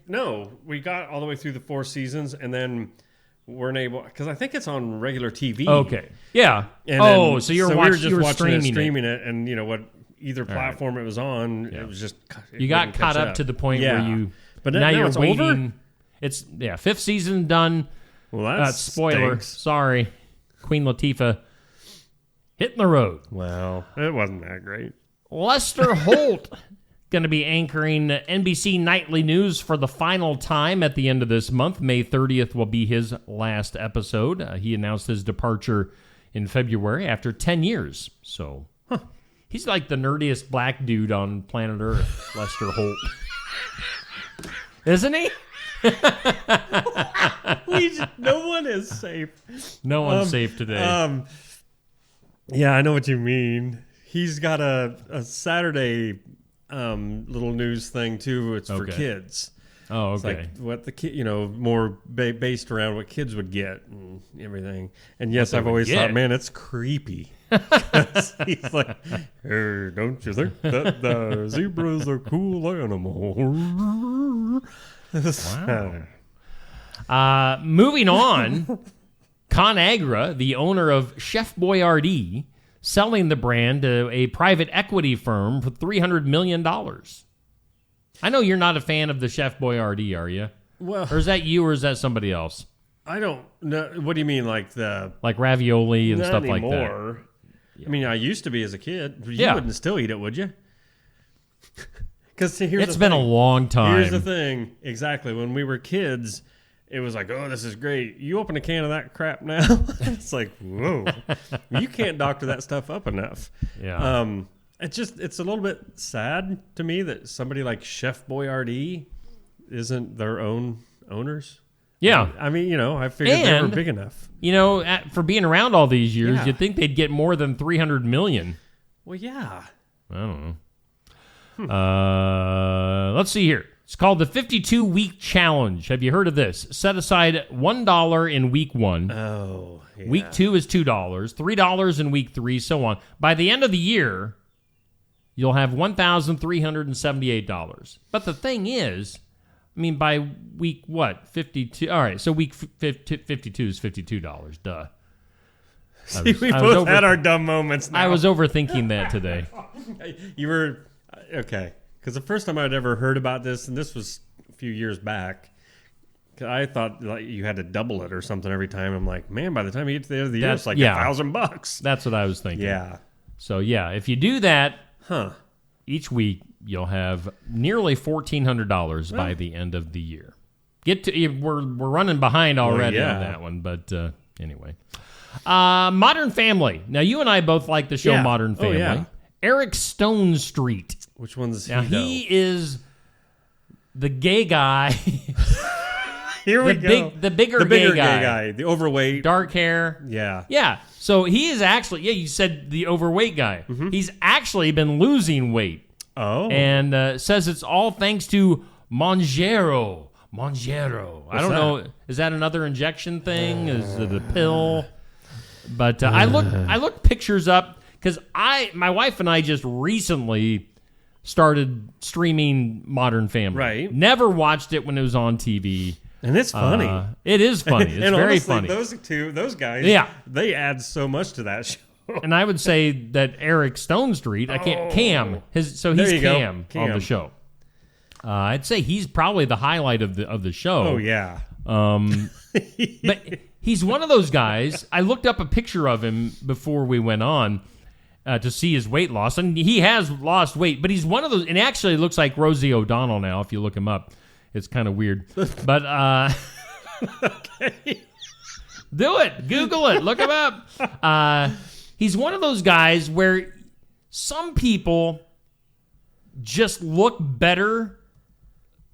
No. We got all the way through the 4 seasons, and then weren't able, because I think it's on regular TV. Okay. Yeah. And so we were just watching streaming it, and you know what? Either platform it was on, it was just you got caught up to the point where you. But now you're it's waiting. Over? It's 5th season done. Well, that's spoiler. Stinks. Sorry, Queen Latifah hitting the road. Well, it wasn't that great. Lester Holt going to be anchoring NBC Nightly News for the final time at the end of this month. May 30th will be his last episode. He announced his departure in February after 10 years. So. He's like the nerdiest black dude on planet Earth, Lester Holt. Isn't he? No one is safe. No one's safe today. Yeah, I know what you mean. He's got a Saturday little news thing, too. It's for kids. Oh, okay. It's like what the kid, more based around what kids would get and everything. And yes, I've always thought, man, it's creepy. He's like, hey, don't you think that the zebras are cool animals? Wow. Moving on, ConAgra, the owner of Chef Boyardee, selling the brand to a private equity firm for $300 million. I know you're not a fan of the Chef Boyardee, are you? Well, or is that you, or is that somebody else? I don't know. What do you mean, like ravioli and stuff anymore. Like that? I mean, I used to be as a kid. You wouldn't still eat it, would you? Because it's been a long time. Here's the thing. Exactly. When we were kids, it was like, oh, this is great. You open a can of that crap now. It's like, whoa, you can't doctor that stuff up enough. Yeah. It's a little bit sad to me that somebody like Chef Boyardee isn't their own owners. Yeah. I mean, I figured they were big enough. For being around all these years, Yeah. you'd think they'd get more than $300 million. Well, yeah. I don't know. Let's see here. It's called the 52-Week Challenge. Have you heard of this? Set aside $1 in week 1. Oh, yeah. Week 2 is $2, $3 in week 3, so on. By the end of the year, you'll have $1,378. But the thing is, by week 52? All right, so week 52 is $52. Duh. See, we both had our dumb moments now. I was overthinking that today. You were... Okay. Because the first time I'd ever heard about this, and this was a few years back, I thought like you had to double it or something every time. I'm like, man, by the time you get to the end of the year, it's like $1,000. That's what I was thinking. Yeah. So, if you do that each week, you'll have nearly $1,400 by the end of the year. We're running behind already on that one, but anyway. Modern Family. Now, you and I both like the show Modern Family. Oh, yeah. Eric Stone Street. Which one's he? Now, he is the gay guy. Here we go. The bigger gay guy. The overweight. Dark hair. Yeah. Yeah. So he is actually, you said the overweight guy. Mm-hmm. He's actually been losing weight. Oh. And says it's all thanks to Monjero. I don't know. Is that another injection thing? Is it a pill? But I looked pictures up because my wife and I just recently started streaming Modern Family. Right. Never watched it when it was on TV. And it's funny. It is funny. It's and very honestly, funny. Those guys, they add so much to that show. And I would say that Eric Stone Street, Cam, he's Cam on the show. I'd say he's probably the highlight of the show. Oh yeah. But he's one of those guys. I looked up a picture of him before we went on to see his weight loss, and he has lost weight. But he's one of those, and actually looks like Rosie O'Donnell now. If you look him up, it's kind of weird. But okay. Do it. Google it. Look him up. He's one of those guys where some people just look better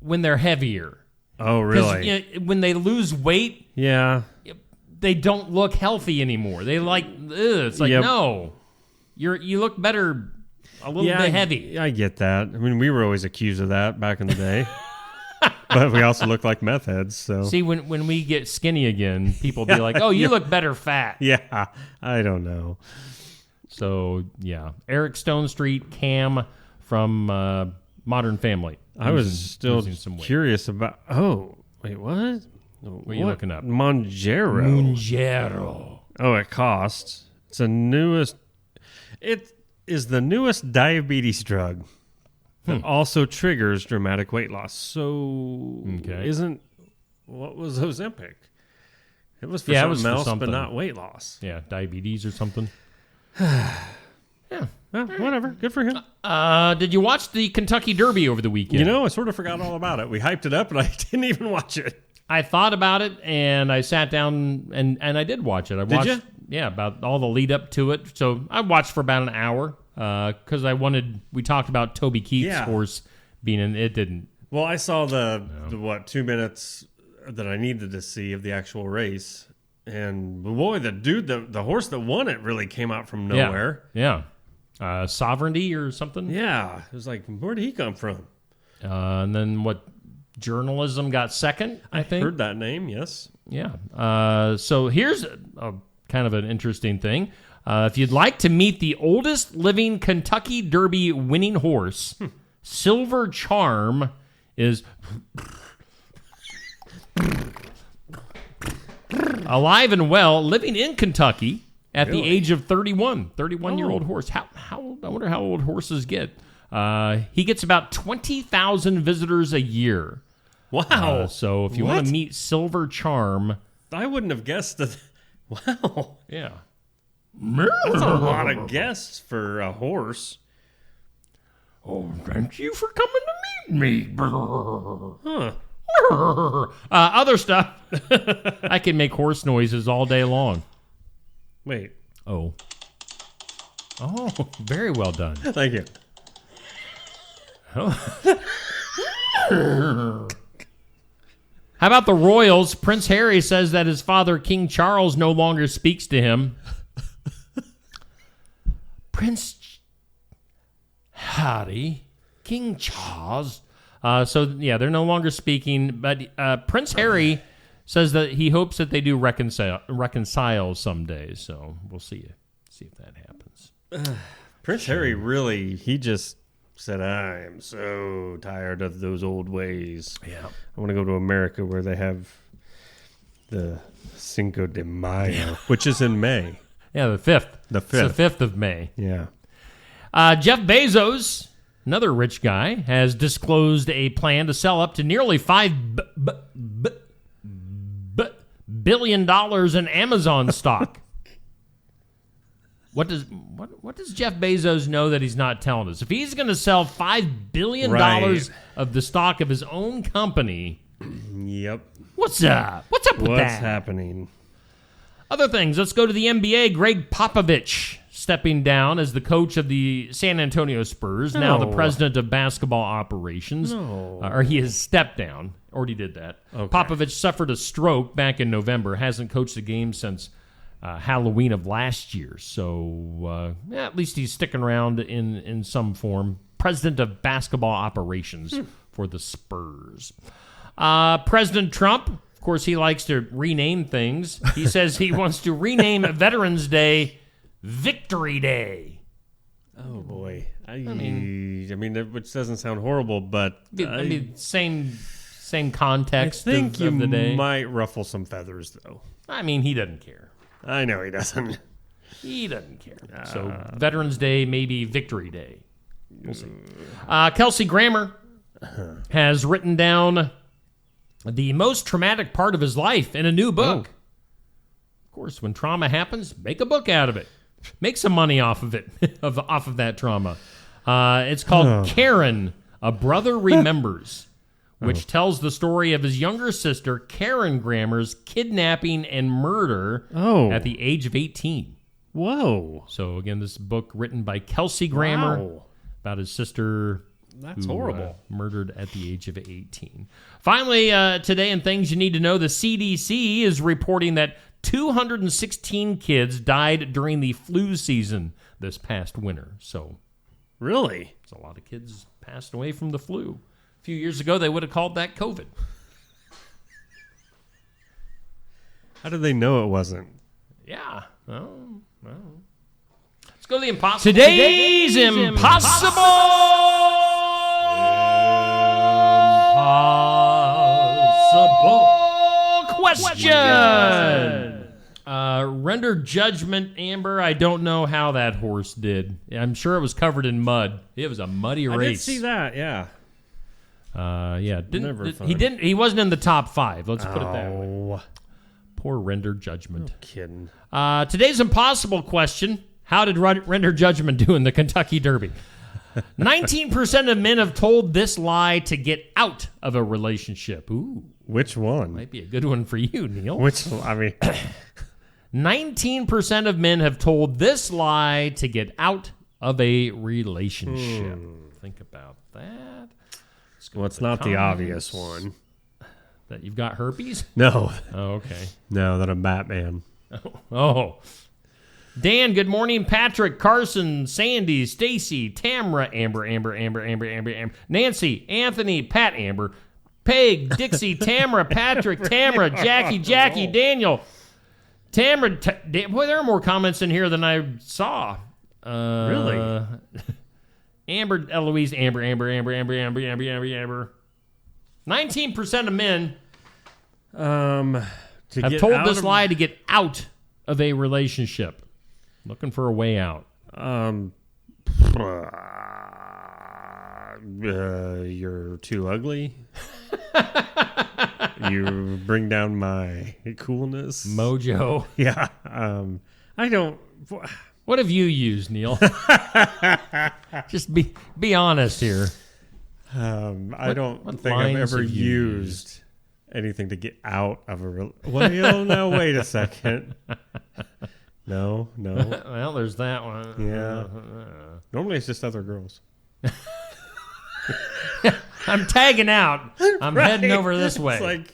when they're heavier. Oh, really? When they lose weight, they don't look healthy anymore. They it's like, no, you look better a little bit heavy. I get that. I mean, we were always accused of that back in the day. But we also look like meth heads. So see, when we get skinny again, people be like, "Oh, you look better fat." Yeah, I don't know. So Eric Stone Street, Cam from Modern Family. I was still curious about. Oh, wait, what? What are you looking up? Monjero. Oh, it costs. It's the newest. It is the newest diabetes drug. That also triggers dramatic weight loss. So, what was Ozempic? It was for something else, but not weight loss. Yeah, diabetes or something. Well, whatever. Good for him. Did you watch the Kentucky Derby over the weekend? I sort of forgot all about it. We hyped it up, and I didn't even watch it. I thought about it, and I sat down, and I did watch it. Did you? Yeah, about all the lead up to it. So I watched for about an hour. Because we talked about Toby Keith's horse being in, it didn't. Well, I saw the 2 minutes that I needed to see of the actual race. And boy, the horse that won it really came out from nowhere. Yeah. Sovereignty or something. Yeah. It was like, where did he come from? And then journalism got second, I think. Heard that name, yes. Yeah. So here's a kind of an interesting thing. If you'd like to meet the oldest living Kentucky Derby winning horse, Silver Charm is alive and well, living in Kentucky at the age of 31. 31-year-old horse. I wonder how old horses get. He gets about 20,000 visitors a year. Wow. So if you want to meet Silver Charm. I wouldn't have guessed that. Wow. Yeah. That's a lot of guests for a horse. Oh, thank you for coming to meet me. Huh. Other stuff. I can make horse noises all day long. Wait. Oh, very well done. Thank you. How about the Royals? Prince Harry says that his father, King Charles, no longer speaks to him. Prince Harry, King Charles. They're no longer speaking. But Prince Harry says that he hopes that they do reconcile someday. So we'll see if that happens. Prince Harry he just said, I am so tired of those old ways. Yeah. I want to go to America where they have the Cinco de Mayo, which is in May. Yeah, the 5th. The 5th. It's the 5th of May. Yeah. Jeff Bezos, another rich guy, has disclosed a plan to sell up to nearly $5 billion in Amazon stock. What does Jeff Bezos know that he's not telling us? If he's going to sell $5 billion of the stock of his own company, yep. What's up? What's up with that? What's happening? Other things. Let's go to the NBA. Greg Popovich stepping down as the coach of the San Antonio Spurs, now the president of basketball operations. Or he has stepped down. Already did that. Okay. Popovich suffered a stroke back in November. Hasn't coached a game since Halloween of last year. So at least he's sticking around in some form. President of basketball operations for the Spurs. President Trump, of course, he likes to rename things. He says he wants to rename Veterans Day Victory Day. Oh, boy. I mean, which doesn't sound horrible, but... same context I think of the day. You might ruffle some feathers, though. I mean, he doesn't care. I know he doesn't. He doesn't care. So Veterans Day, maybe Victory Day. We'll see. Kelsey Grammer has written down the most traumatic part of his life in a new book. Of course, when trauma happens, make a book out of it. Make some money off of it, off of that trauma. It's called Karen, A Brother Remembers, which tells the story of his younger sister, Karen Grammer's kidnapping and murder at the age of 18. Whoa. So, again, this book written by Kelsey Grammer about his sister... That's horrible. Murdered at the age of 18. Finally, today in Things You Need to Know, the CDC is reporting that 216 kids died during the flu season this past winter. So, really? A lot of kids passed away from the flu. A few years ago, they would have called that COVID. How did they know it wasn't? Yeah. Well. Let's go to the impossible. Today's impossible question. Render judgment, Amber. I don't know how that horse did. I'm sure it was covered in mud. It was a muddy race. I did see that. Yeah. He wasn't in the top 5. Let's put it that way. Poor Render Judgment. No kidding. Today's impossible question. How did Render Judgment do in the Kentucky Derby? 19% of men have told this lie to get out of a relationship. Ooh. Which one? Might be a good one for you, Neil. 19% of men have told this lie to get out of a relationship. Think about that. Well, it's not the obvious one. That you've got herpes? No. Oh, okay. No, that I'm Batman. Oh. Dan, good morning. Patrick, Carson, Sandy, Stacy, Tamra, Amber, Nancy, Anthony, Pat, Amber, Peg, Dixie, Tamra, Patrick, Tamra, Jackie, Daniel, Tamra. Boy, there are more comments in here than I saw. Really? Amber, Eloise, Amber. 19% of men have told this lie to get out of a relationship. Looking for a way out. You're too ugly. You bring down my coolness. Mojo. Yeah. I don't... What have you used, Neil? Just be honest here. I don't think I've ever used anything to get out of a well, now wait a second. No. Well, there's that one. Yeah. Normally it's just other girls. I'm tagging out. I'm Right. heading over this way. It's like,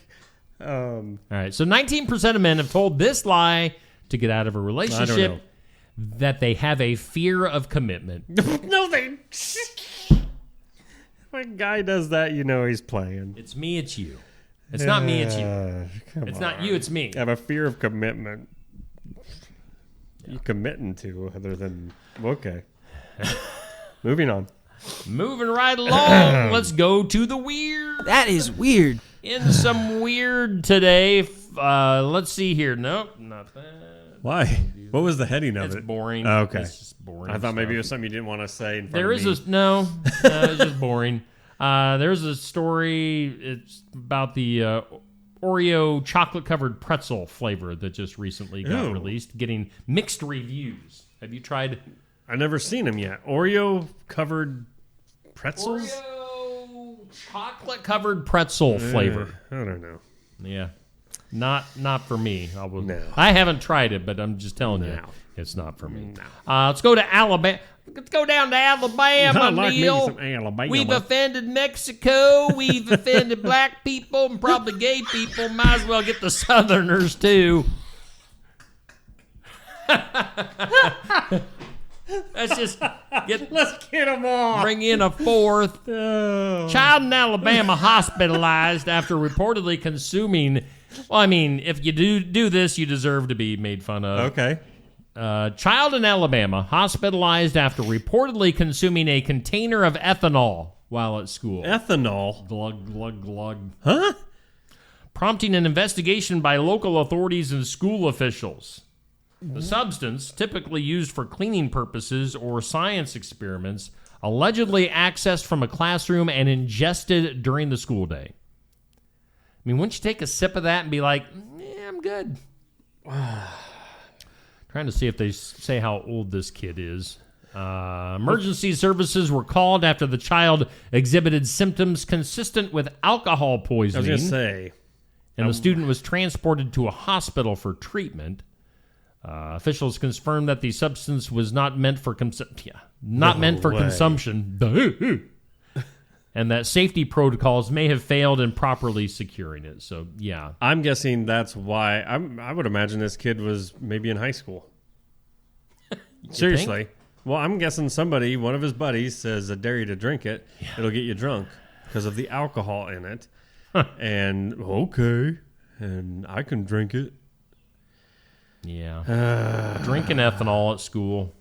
all right. So 19% of men have told this lie to get out of a relationship, that they have a fear of commitment. No, they. When a guy does that, you know he's playing. It's me, it's you. It's not me, it's you. It's not you, it's me. I have a fear of commitment. You committing to other than okay. Moving on. Moving right along, let's go to the weird. That is weird. In some weird today. Let's see here. Nope, not that. Why? What was the heading of It's it? boring. Oh, okay. It's just boring. I thought maybe it was stuff. something you didn't want to say in front There of is me. it's just boring. There's a story. It's about the Oreo chocolate-covered pretzel flavor that just recently got Ew. released, getting mixed reviews. Have you tried I've never seen them yet. Oreo-covered pretzels? Oreo chocolate-covered pretzel flavor? I don't know. Yeah. Not for me. No. I haven't tried it, but I'm just telling you, No. it's not for me. No. Let's go to Alabama. Let's go down to Alabama, I like me Neil. some Alabama. We've offended Mexico. We've offended black people and probably gay people. Might as well get the Southerners too. Let's just Let's get them all. bring in a fourth. Child in Alabama hospitalized after reportedly consuming. Well, I mean, if you do this, you deserve to be made fun of. Okay. Child in Alabama hospitalized after reportedly consuming a container of ethanol while at school. Ethanol. Glug, glug, glug. Huh? Prompting an investigation by local authorities and school officials. The substance, typically used for cleaning purposes or science experiments, allegedly accessed from a classroom and ingested during the school day. I mean, wouldn't you take a sip of that and be like, yeah, I'm good? Trying to see if they say how old this kid is. Emergency services were called after the child exhibited symptoms consistent with alcohol I was poisoning. going to say. And the student was transported to a hospital for treatment. Officials confirmed that the substance was not meant for consumption, and that safety protocols may have failed in properly securing it. So, yeah. I'm guessing that's why. I would imagine this kid was maybe in high school. Seriously. Well, I'm guessing one of his buddies says, I dare you to drink it. Yeah. It'll get you drunk because of the alcohol in it. And, okay. And I can drink it. Yeah. Drinking ethanol at school.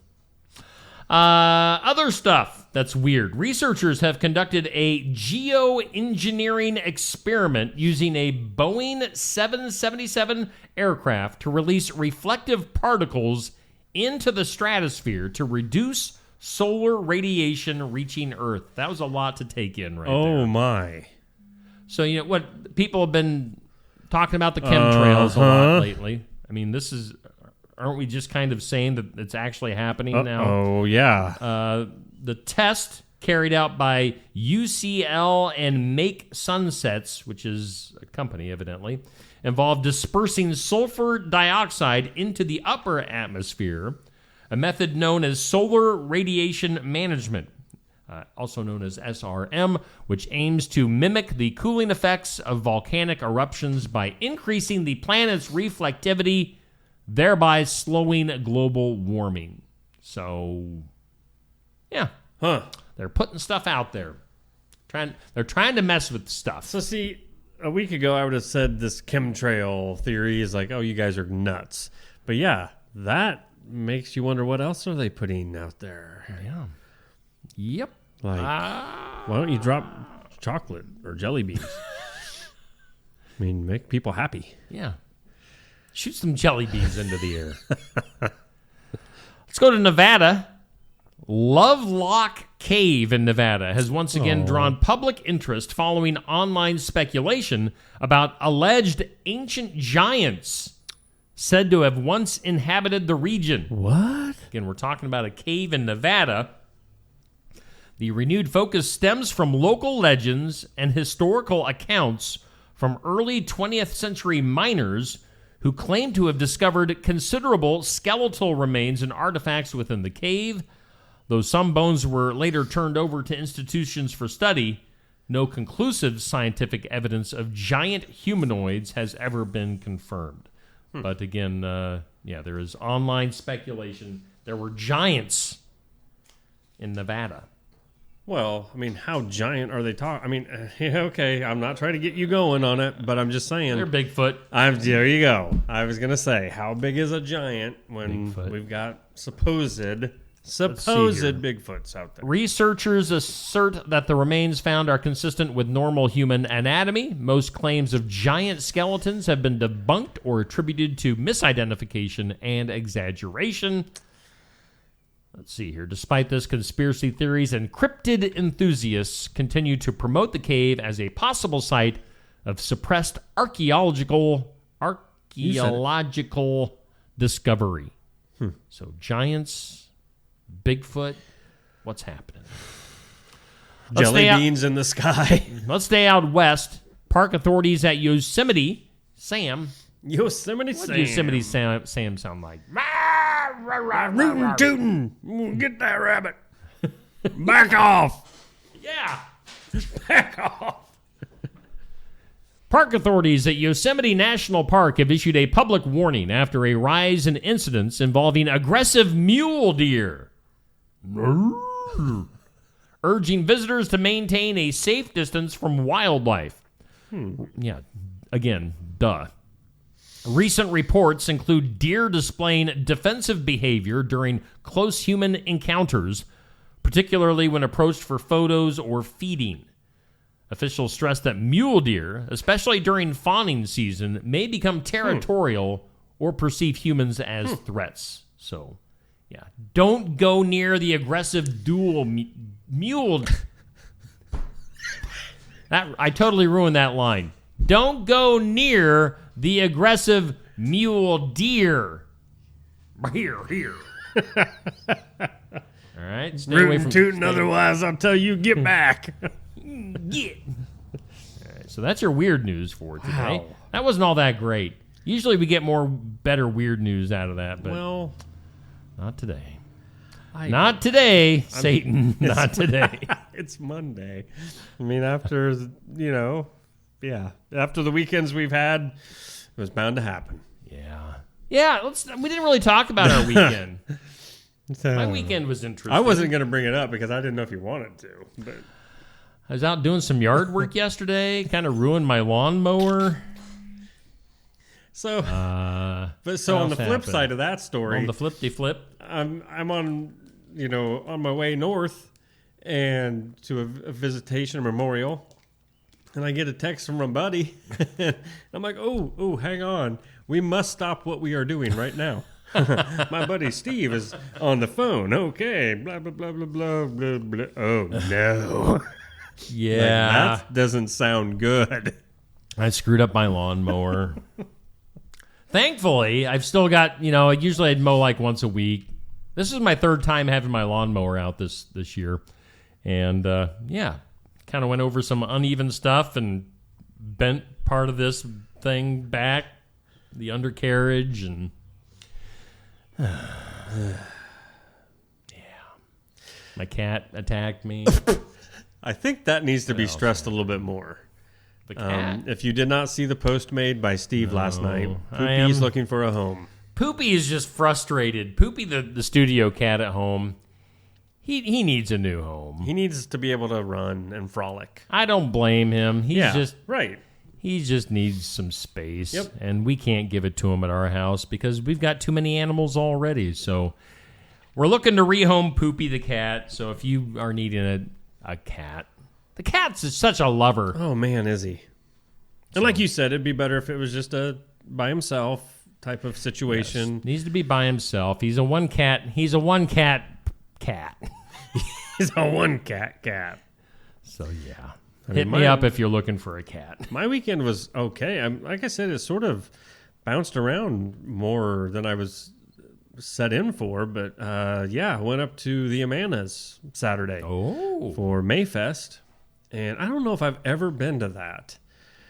Other stuff that's weird. Researchers have conducted a geoengineering experiment using a Boeing 777 aircraft to release reflective particles into the stratosphere to reduce solar radiation reaching Earth. That was a lot to take in right there. Oh, my. So, you know, what people have been talking about the chemtrails a lot lately. I mean, aren't we just kind of saying that it's actually happening now? Oh, yeah. The test carried out by UCL and Make Sunsets, which is a company evidently, involved dispersing sulfur dioxide into the upper atmosphere, a method known as solar radiation management, also known as SRM, which aims to mimic the cooling effects of volcanic eruptions by increasing the planet's reflectivity, thereby slowing global warming. So, yeah. They're putting stuff out there. They're trying to mess with stuff. So, see, a week ago I would have said this chemtrail theory is like, oh, you guys are nuts. But, yeah, that makes you wonder what else are they putting out there. Yeah. Yep. Like, why don't you drop chocolate or jelly beans? I mean, make people happy. Yeah. Shoot some jelly beans into the air. Let's go to Nevada. Lovelock Cave in Nevada has once again drawn public interest following online speculation about alleged ancient giants said to have once inhabited the region. What? Again, we're talking about a cave in Nevada. The renewed focus stems from local legends and historical accounts from early 20th century miners who claim to have discovered considerable skeletal remains and artifacts within the cave. Though some bones were later turned over to institutions for study, no conclusive scientific evidence of giant humanoids has ever been confirmed. But again, there is online speculation. There were giants in Nevada. Well, I mean, how giant are they talking? I mean, okay, I'm not trying to get you going on it, but I'm just saying. They're Bigfoot. There you go. I was going to say, how big is a giant when we've got supposed Bigfoots out there? Researchers assert that the remains found are consistent with normal human anatomy. Most claims of giant skeletons have been debunked or attributed to misidentification and exaggeration. Let's see here. Despite this, conspiracy theories and cryptid enthusiasts continue to promote the cave as a possible site of suppressed archaeological discovery. So giants, Bigfoot, what's happening? Jelly beans in the sky. Let's stay out west. Park authorities at Yosemite Sam. What does Yosemite Sam sound like? Rootin' tootin'. Get that rabbit. Back off. Yeah. Back off. Park authorities at Yosemite National Park have issued a public warning after a rise in incidents involving aggressive mule deer, urging visitors to maintain a safe distance from wildlife. Yeah, again, duh. Recent reports include deer displaying defensive behavior during close human encounters, particularly when approached for photos or feeding. Officials stress that mule deer, especially during fawning season, may become territorial or perceive humans as threats. So, yeah, don't go near the aggressive mule. I totally ruined that line. Don't go near the aggressive mule deer. Here. All right, stay away from tootin', otherwise I'll tell you get back. Yeah. All right, so that's your weird news for today. Wow. That wasn't all that great. Usually we get better weird news out of that, but not today. Not today, Satan. Not today. It's Monday. I mean, after the weekends we've had, it was bound to happen. Yeah. We didn't really talk about our weekend. My weekend was interesting. I wasn't going to bring it up because I didn't know if you wanted to, but I was out doing some yard work yesterday. Kind of ruined my lawnmower. So, on the flip side of that story, on the flip, I'm on my way north and to a visitation memorial, and I get a text from my buddy. I'm like, oh, hang on, we must stop what we are doing right now. My buddy Steve is on the phone. Okay, blah blah blah blah blah blah blah. Oh no. Yeah, that doesn't sound good. I screwed up my lawnmower. Thankfully, I've still got, usually I'd mow like once a week. This is my third time having my lawnmower out this year. And, kind of went over some uneven stuff and bent part of this thing back, the undercarriage, and my cat attacked me. I think that needs to be stressed a little bit more. The cat? If you did not see the post made by Steve last night, Poopy's looking for a home. Poopy is just frustrated. Poopy, the studio cat at home, he needs a new home. He needs to be able to run and frolic. I don't blame him. Right. He just needs some space. Yep. And we can't give it to him at our house because we've got too many animals already. So we're looking to rehome Poopy the cat. So if you are needing a cat, the cat's such a lover. Oh, man, is he? And like you said, it'd be better if it was just a by himself type of situation. Yes. Needs to be by himself. He's a one cat cat. He's a one cat. So, yeah. Hit me up if you're looking for a cat. My weekend was okay. Like I said, it sort of bounced around more than I was set in for. But, I went up to the Amanas Saturday for Mayfest. And I don't know if I've ever been to that.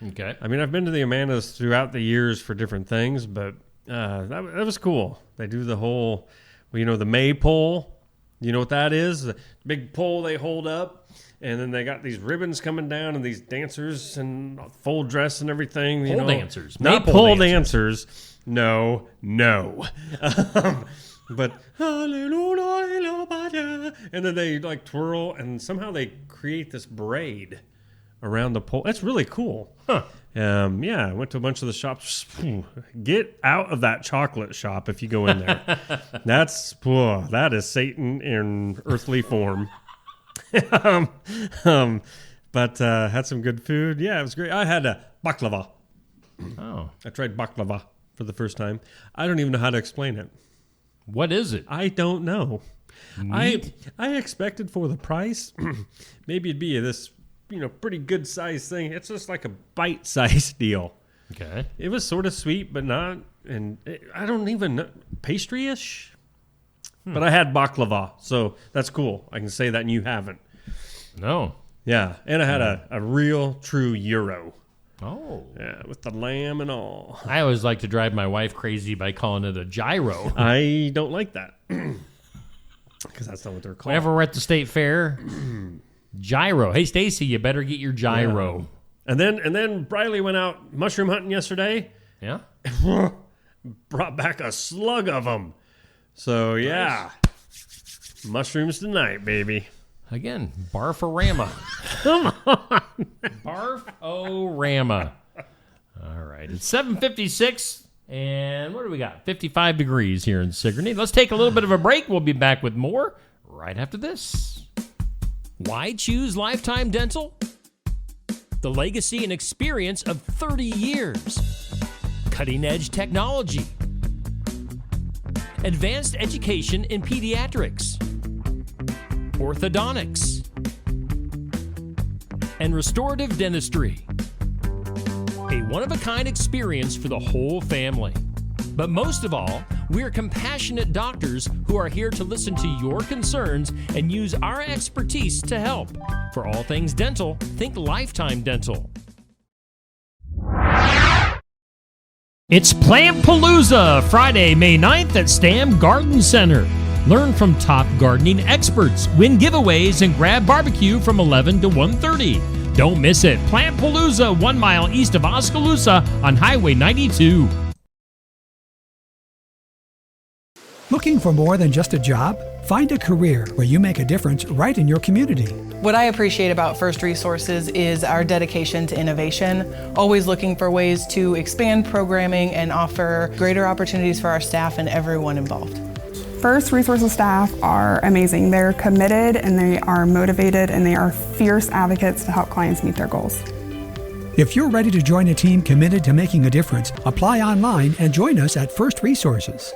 Okay. I mean, I've been to the Amandas throughout the years for different things, but that was cool. They do the whole, the maypole. You know what that is? The big pole they hold up, and then they got these ribbons coming down and these dancers and full dress and everything. Pole dancers. Not Maypole pole dancers. dancers. No. But hallelujah, and then they like twirl, and somehow they create this braid around the pole. That's really cool. Huh. I went to a bunch of the shops. Get out of that chocolate shop if you go in there. That is Satan in earthly form. But had some good food. Yeah, it was great. I had a baklava. Oh. I tried baklava for the first time. I don't even know how to explain it. What is it? I don't know. Neat. I expected for the price, maybe it'd be this, pretty good sized thing. It's just like a bite sized deal. Okay. It was sort of sweet, but not, I don't even know, pastry-ish. But I had baklava, so that's cool. I can say that, and you haven't. No. Yeah, and I had a real, true gyro. Oh. Yeah, with the lamb and all. I always like to drive my wife crazy by calling it a gyro. I don't like that. Because that's not what they're called. Whenever we're at the state fair, gyro. Hey, Stacy, you better get your gyro. Yeah. And then Briley went out mushroom hunting yesterday. Yeah? Brought back a slug of them. So, yeah. Nice. Mushrooms tonight, baby. Again, barf-o-rama. Come on. Barf-o-rama. All right. It's 7:56, and what do we got? 55 degrees here in Sigourney. Let's take a little bit of a break. We'll be back with more right after this. Why choose Lifetime Dental? The legacy and experience of 30 years. Cutting-edge technology. Advanced education in pediatrics. Orthodontics. And restorative dentistry. A one-of-a-kind experience for the whole family. But most of all, we're compassionate doctors who are here to listen to your concerns and use our expertise to help. For all things dental, think Lifetime Dental. It's Plantpalooza, Friday, May 9th at Stam Garden Center. Learn from top gardening experts, win giveaways, and grab barbecue from 11 to 1:30. Don't miss it. Plantpalooza, 1 mile east of Oskaloosa on Highway 92. Looking for more than just a job? Find a career where you make a difference right in your community. What I appreciate about First Resources is our dedication to innovation, always looking for ways to expand programming and offer greater opportunities for our staff and everyone involved. First Resources staff are amazing. They're committed and they are motivated and they are fierce advocates to help clients meet their goals. If you're ready to join a team committed to making a difference, apply online and join us at First Resources.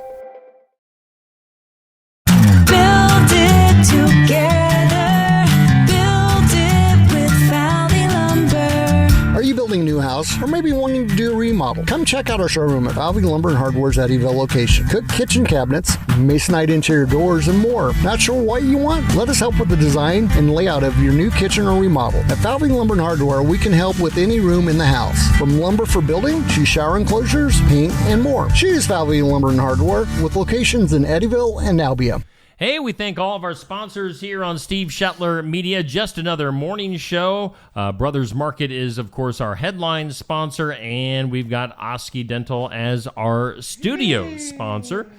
Build it together. Build it with Valley Lumber. Are you building a new house or maybe wanting to do a remodel? Come check out our showroom at Valley Lumber and Hardware's Eddyville location. Cook kitchen cabinets, masonite interior doors, and more. Not sure what you want? Let us help with the design and layout of your new kitchen or remodel. At Valley Lumber and Hardware, we can help with any room in the house. From lumber for building to shower enclosures, paint, and more. Choose Valley Lumber and Hardware with locations in Eddyville and Albia. Hey, we thank all of our sponsors here on Steve Shetler Media. Just another morning show. Brothers Market is, of course, our headline sponsor, and we've got Oski Dental as our studio sponsor.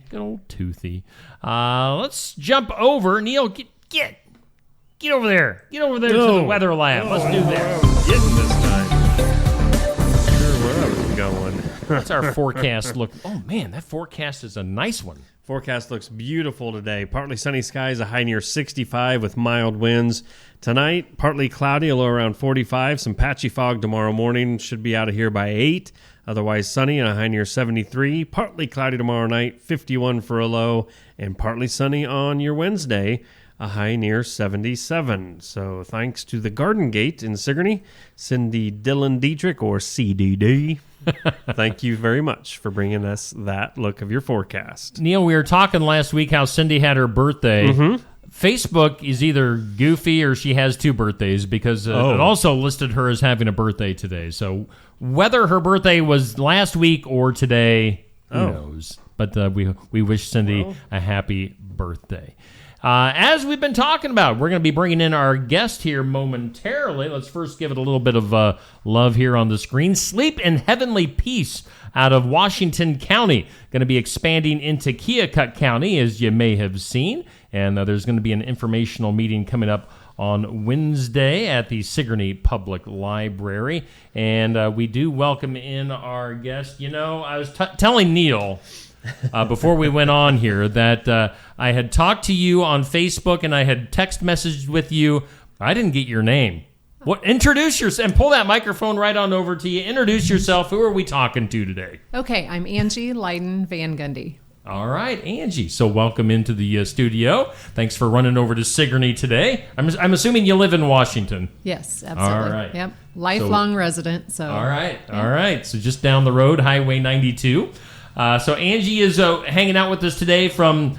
Good old Toothy. Let's jump over. Neil, get over there. Get over there to the weather lab. Let's do this. Getting this time. Sure, where I was going. What's our forecast look? Oh, man, that forecast is a nice one. Forecast looks beautiful today. Partly sunny skies, a high near 65 with mild winds. Tonight, partly cloudy, a low around 45. Some patchy fog tomorrow morning. Should be out of here by 8. Otherwise sunny and a high near 73. Partly cloudy tomorrow night, 51 for a low. And partly sunny on your Wednesday, a high near 77. So thanks to the Garden Gate in Sigourney, Cindy Dillon Dietrich, or CDD. Thank you very much for bringing us that look of your forecast. Neil, we were talking last week how Cindy had her birthday. Mm-hmm. Facebook is either goofy or she has 2 birthdays because it also listed her as having a birthday today. So whether her birthday was last week or today, who knows? But we wish Cindy a happy birthday. As we've been talking about, we're going to be bringing in our guest here momentarily. Let's first give it a little bit of love here on the screen. Sleep in Heavenly Peace out of Washington County. Going to be expanding into Keokuk County, as you may have seen. And there's going to be an informational meeting coming up on Wednesday at the Sigourney Public Library. And we do welcome in our guest. You know, I was telling Neil before we went on here that I had talked to you on Facebook and I had text messaged with you. I didn't get your name. What? Introduce yourself and pull that microphone right on over to you. Introduce yourself. Who are we talking to today? Okay, I'm Angie Leiden Van Gundy. All right, Angie. So welcome into the studio. Thanks for running over to Sigourney today. I'm assuming you live in Washington. Yes, absolutely. All right. Yep. Lifelong resident. So. All right. Yeah. All right. So just down the road, Highway 92. So Angie is hanging out with us today from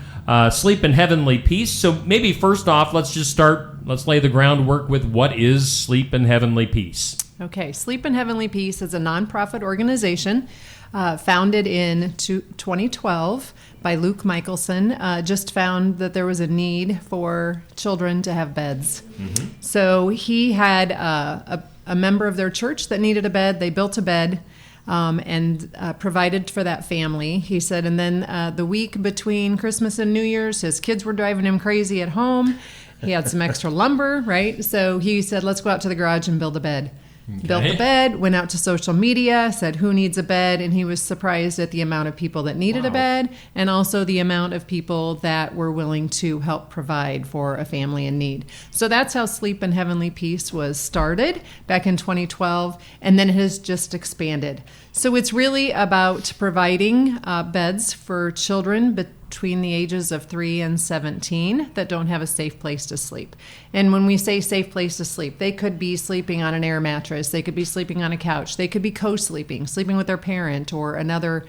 Sleep in Heavenly Peace. So maybe first off, let's lay the groundwork with what is Sleep in Heavenly Peace. Okay. Sleep in Heavenly Peace is a nonprofit organization founded in 2012 by Luke Michelson. Just found that there was a need for children to have beds. Mm-hmm. So he had a member of their church that needed a bed. They built a bed. And provided for that family, he said. And then the week between Christmas and New Year's, his kids were driving him crazy at home. He had some extra lumber, right? So he said, let's go out to the garage and build a bed. Okay. Built the bed, went out to social media, said, who needs a bed? And he was surprised at the amount of people that needed a bed and also the amount of people that were willing to help provide for a family in need. So that's how Sleep in Heavenly Peace was started back in 2012, and then it has just expanded. So it's really about providing beds for children between the ages of 3 and 17 that don't have a safe place to sleep. And when we say safe place to sleep, they could be sleeping on an air mattress, they could be sleeping on a couch, they could be co-sleeping, sleeping with their parent or another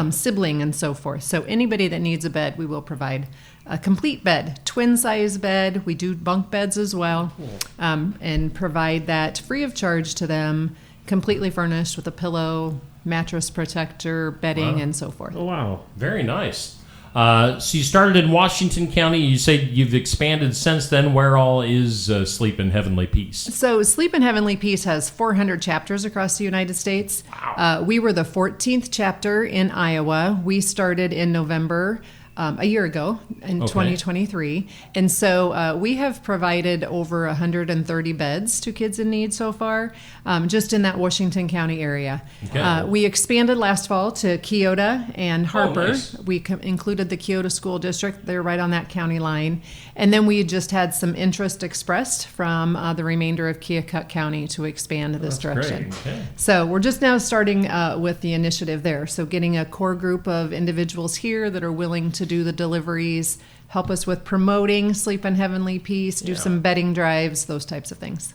sibling and so forth. So anybody that needs a bed, we will provide a complete bed, twin-size bed. We do bunk beds as well, and provide that free of charge to them, completely furnished with a pillow, mattress protector, bedding, and so forth. Oh, wow. Very nice. So you started in Washington County. You say you've expanded since then. Where all is Sleep in Heavenly Peace? So Sleep in Heavenly Peace has 400 chapters across the United States. Wow. We were the 14th chapter in Iowa. We started in November a year ago in 2023. And so we have provided over 130 beds to kids in need so far, just in that Washington County area. Okay. We expanded last fall to Keota and Harper. Oh, nice. We included the Keota School District. They're right on that county line. And then we just had some interest expressed from the remainder of Keokuk County to expand this direction. Okay. So we're just now starting with the initiative there. So getting a core group of individuals here that are willing to do the deliveries, help us with promoting Sleep in Heavenly Peace, do some bedding drives, those types of things.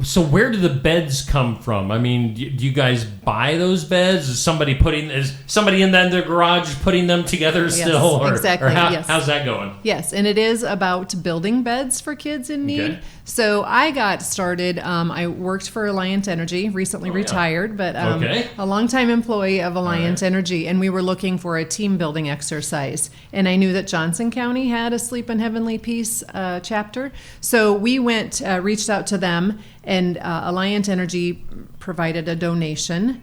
So where do the beds come from? I mean, do you guys buy those beds? Is somebody in their garage putting them together still? Yes, exactly. Or how's that going? Yes, and it is about building beds for kids in need. Okay. So I got started, I worked for Alliant Energy, recently retired, but a longtime employee of Alliant Energy, and we were looking for a team building exercise. And I knew that Johnson County had a Sleep in Heavenly Peace chapter. So we reached out to them, and Alliant Energy provided a donation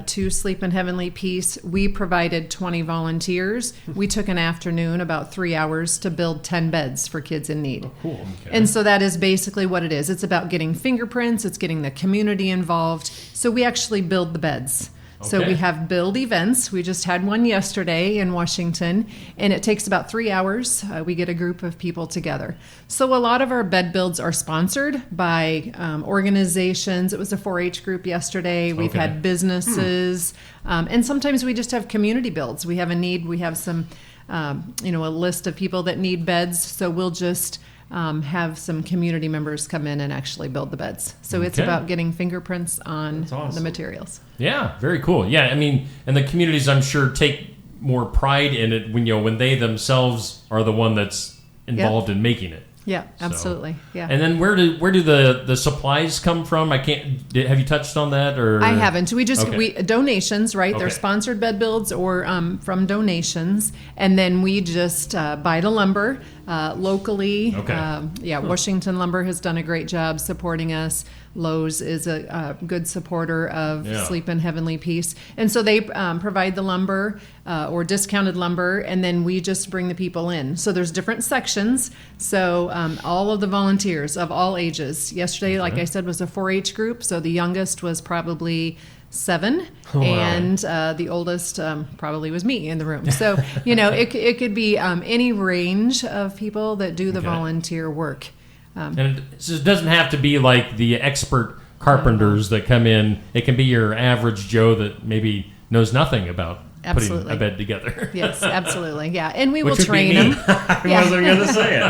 to Sleep in Heavenly Peace. We provided 20 volunteers. We took an afternoon, about 3 hours, to build 10 beds for kids in need. Oh, cool. Okay. And so that is basically what it is. It's about getting fingerprints. It's getting the community involved. So we actually build the beds. Okay. So we have build events. We just had one yesterday in Washington, and it takes about 3 hours. We get a group of people together. So a lot of our bed builds are sponsored by organizations. It was a 4-H group yesterday. We've had businesses, and sometimes we just have community builds. We have a need. We have some, a list of people that need beds. So we'll just have some community members come in and actually build the beds. So it's about getting fingerprints on the materials. Yeah, very cool. Yeah, I mean, and the communities, I'm sure, take more pride in it when they themselves are the one that's involved in making it. Yeah, absolutely. Yeah. And then where do the supplies come from? Have you touched on that or? I haven't. We just Okay. donations, right? Okay. They're sponsored bed builds or from donations, and then we just buy the lumber locally. Okay. Washington Lumber has done a great job supporting us. Lowe's is a good supporter of Sleep in Heavenly Peace, and so they provide the lumber or discounted lumber, and then we just bring the people in. So there's different sections. So all of the volunteers of all ages. Yesterday, like I said, was a 4-H group. So the youngest was probably 7, and the oldest probably was me in the room. So it could be any range of people that do the volunteer work. And it doesn't have to be like the expert carpenters that come in. It can be your average Joe that maybe knows nothing about putting a bed together. Yes, absolutely. Yeah, and we will Which would train be me. them. I wasn't going to say it.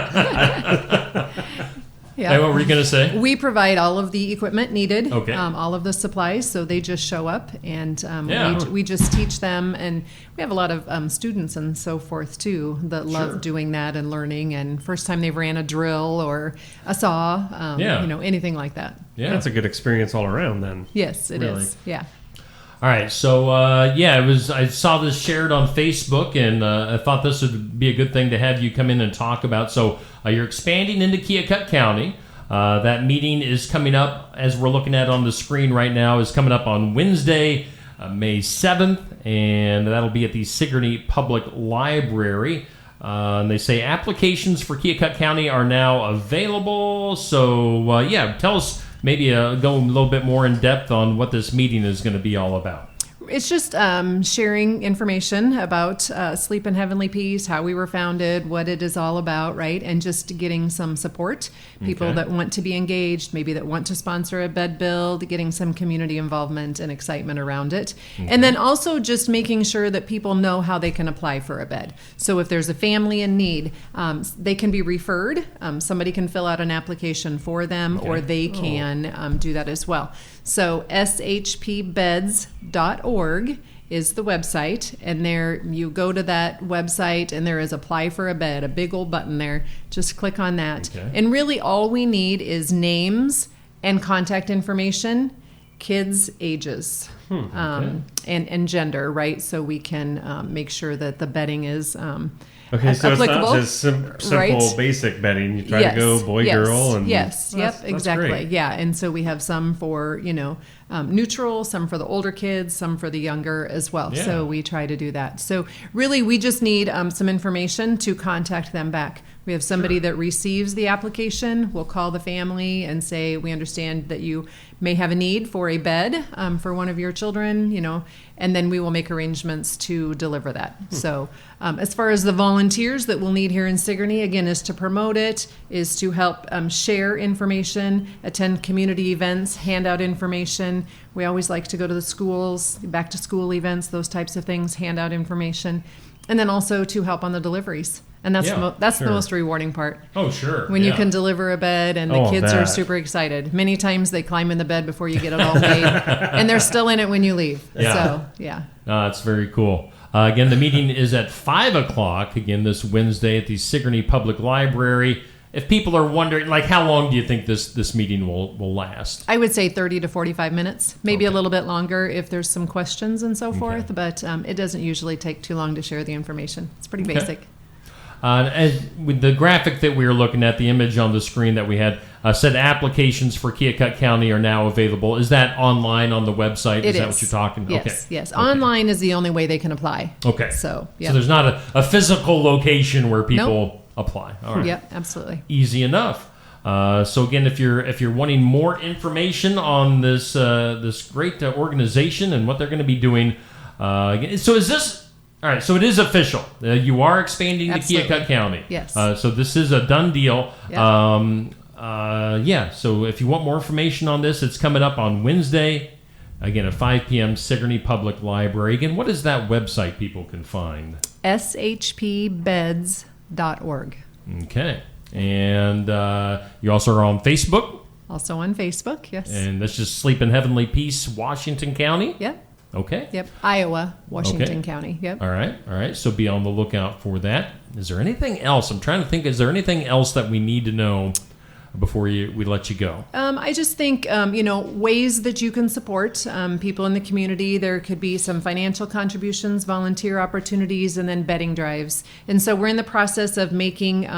Yeah. Hey, what were you going to say? We provide all of the equipment needed, Okay. all of the supplies, so they just show up, and Yeah. we just teach them, and we have a lot of students and so forth, too, that love doing that and learning, and first time they've ran a drill or a saw, anything like that. Yeah, that's a good experience all around then. Yes, it is. Yeah. All right, so I saw this shared on Facebook, and I thought this would be a good thing to have you come in and talk about. So you're expanding into Keokuk County. That meeting is coming up, as we're looking at on the screen right now, is coming up on Wednesday, May 7th, and that'll be at the Sigourney Public Library. And they say applications for Keokuk County are now available. So tell us. Maybe go a little bit more in depth on what this meeting is going to be all about. It's just sharing information about Sleep in Heavenly Peace, how we were founded, what it is all about, right? And just getting some support. People that want to be engaged, maybe that want to sponsor a bed build, getting some community involvement and excitement around it. And then also just making sure that people know how they can apply for a bed. So if there's a family in need, they can be referred. Somebody can fill out an application for them, or they can do that as well. So shpbeds.org is the website, and there you go to that website, and there is apply for a bed, a big old button there. Just click on that. And really all we need is names and contact information, kids' ages, and gender, right? So we can make sure that the bedding is Okay, so applicable, it's not just simple, right? basic bedding. You try to go boy, girl, and that's exactly. great. Yeah, and so we have some for neutral, some for the older kids, some for the younger as well. Yeah. So we try to do that. So really, we just need some information to contact them back. We have somebody that receives the application. We'll call the family and say, we understand that you may have a need for a bed for one of your children, and then we will make arrangements to deliver that. So as far as the volunteers that we'll need here in Sigourney, again, is to promote it, is to help share information, attend community events, hand out information. We always like to go to the schools, back to school events, those types of things, hand out information, and then also to help on the deliveries. And that's the most rewarding part. Oh, sure. When you can deliver a bed and the kids are super excited. Many times they climb in the bed before you get it all made, and they're still in it when you leave. Yeah. So, yeah. That's very cool. Again, the meeting is at 5 o'clock, again, this Wednesday at the Sigourney Public Library. If people are wondering, how long do you think this meeting will last? I would say 30 to 45 minutes, maybe a little bit longer if there's some questions and so forth, but it doesn't usually take too long to share the information. It's pretty basic. As with the graphic that we were looking at, the image on the screen that we had said applications for Keokuk County are now available. Is that online on the website? Is that what you're talking? Yes. Online is the only way they can apply. Okay. So there's not a physical location where people apply. All right. Yep, absolutely. Easy enough. So again, if you're wanting more information on this great organization and what they're going to be doing, so is this? All right, so it is official. You are expanding to Keokuk County. Yes. So this is a done deal. Yep. So if you want more information on this, it's coming up on Wednesday, again at 5 p.m., Sigourney Public Library. Again, what is that website people can find? shpbeds.org. Okay. And you also are on Facebook? Also on Facebook, yes. And that's just Sleep in Heavenly Peace, Washington County? Yep. Okay. Yep. Iowa, Washington Okay. County. Yep. All right. So be on the lookout for that. Is there anything else? I'm trying to think. Is there anything else that we need to know before we let you go? I just think, ways that you can support people in the community. There could be some financial contributions, volunteer opportunities, and then bedding drives. And so we're in the process of making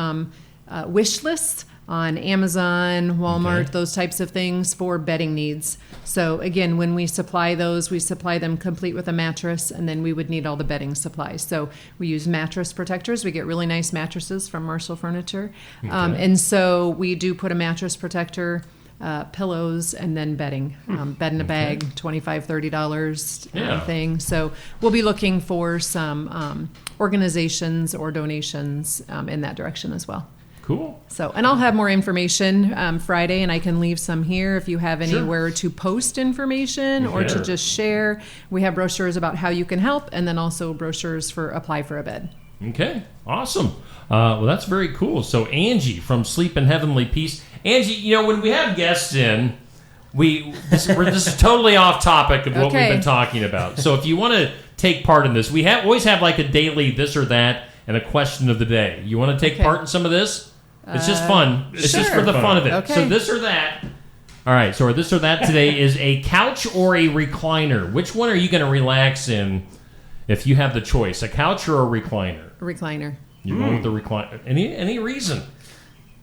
wish lists on Amazon, Walmart, those types of things for bedding needs. So again, when we supply those, we supply them complete with a mattress, and then we would need all the bedding supplies. So we use mattress protectors. We get really nice mattresses from Marshall Furniture. And so we do put a mattress protector, pillows, and then bedding. Bed in a bag, $25, $30 thing. So we'll be looking for some organizations or donations in that direction as well. Cool. So, and I'll have more information Friday, and I can leave some here if you have anywhere to post information or to just share. We have brochures about how you can help, and then also brochures for apply for a bed. Okay, awesome. Well, that's very cool. So Angie from Sleep in Heavenly Peace. Angie, when we have guests in, this is totally off topic of what we've been talking about. So if you want to take part in this, we always have like a daily this or that and a question of the day. You want to take part in some of this? It's just fun. It's just for the fun of it. Okay. So this or that. All right. So our this or that today is a couch or a recliner. Which one are you going to relax in if you have the choice? A couch or a recliner? A recliner. You're going with the recliner. Any reason?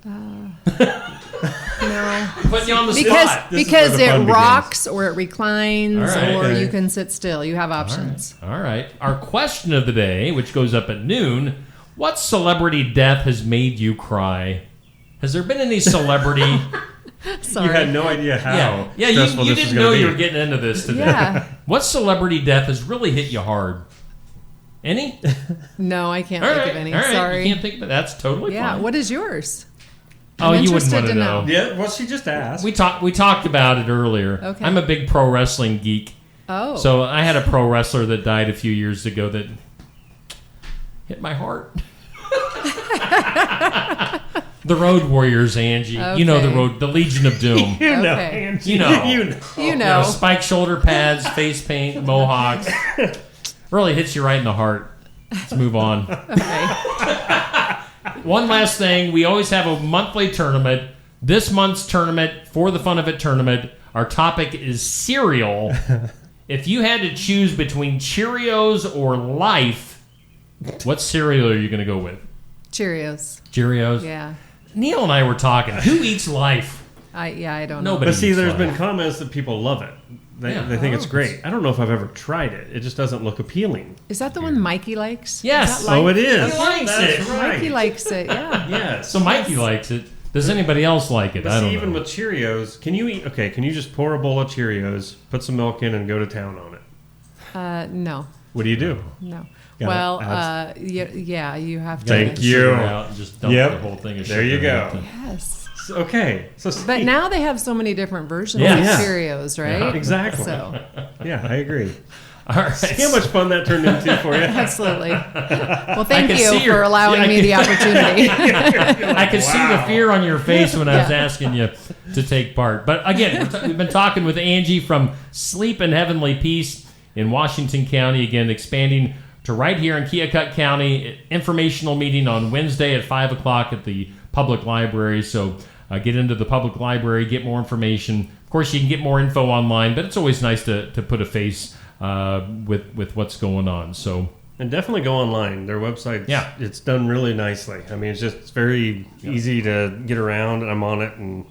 No. Putting you on the spot. Because it rocks or it reclines or you can sit still. You have options. All right. Our question of the day, which goes up at noon. What celebrity death has made you cry? Has there been any celebrity? Sorry. You had no idea how. Yeah, you didn't know you were getting into this today. Yeah. What celebrity death has really hit you hard? Any? No, I can't think of any. Sorry. You can't think of it. That's totally fine. Yeah, what is yours? You wouldn't want to know. Yeah, well, she just asked. We talked about it earlier. Okay. I'm a big pro wrestling geek. Oh. So I had a pro wrestler that died a few years ago that hit my heart. The Road Warriors, Angie. Okay. You know the Legion of Doom. Angie. You know. Spiked shoulder pads, face paint, mohawks. Really hits you right in the heart. Let's move on. Okay. One last thing. We always have a monthly tournament. This month's tournament, For the Fun of It tournament, our topic is cereal. If you had to choose between Cheerios or Life, what cereal are you going to go with? Cheerios? Yeah. Neil and I were talking. Who eats Life? I don't know. But see, there's been comments that people love it. They think it's great. I don't know if I've ever tried it. It just doesn't look appealing. Is that the one Mikey likes? Yes. It is. He likes it. Right. Mikey likes it, yeah. Yes. So Mikey likes it. Does anybody else like it? I don't know. Even with Cheerios, can you just pour a bowl of Cheerios, put some milk in, and go to town on it? No. What do you do? No. You have to. Thank you. Just dump the whole thing. There you go. Yes. Okay. But now they have so many different versions of Cheerios, right? Yeah, exactly. So. Yeah, I agree. All right. See how much fun that turned into for you? Absolutely. Well, thank you for allowing me the opportunity. I could see the fear on your face when I was asking you to take part. But again, we've been talking with Angie from Sleep in Heavenly Peace in Washington County. Again, expanding to right here in Keokuk County. Informational meeting on Wednesday at 5 o'clock at the public library. So get into the public library, get more information. Of course, you can get more info online, but it's always nice to put a face with what's going on. So, and definitely go online. Their website, it's done really nicely. I mean, it's very easy to get around. I'm on it and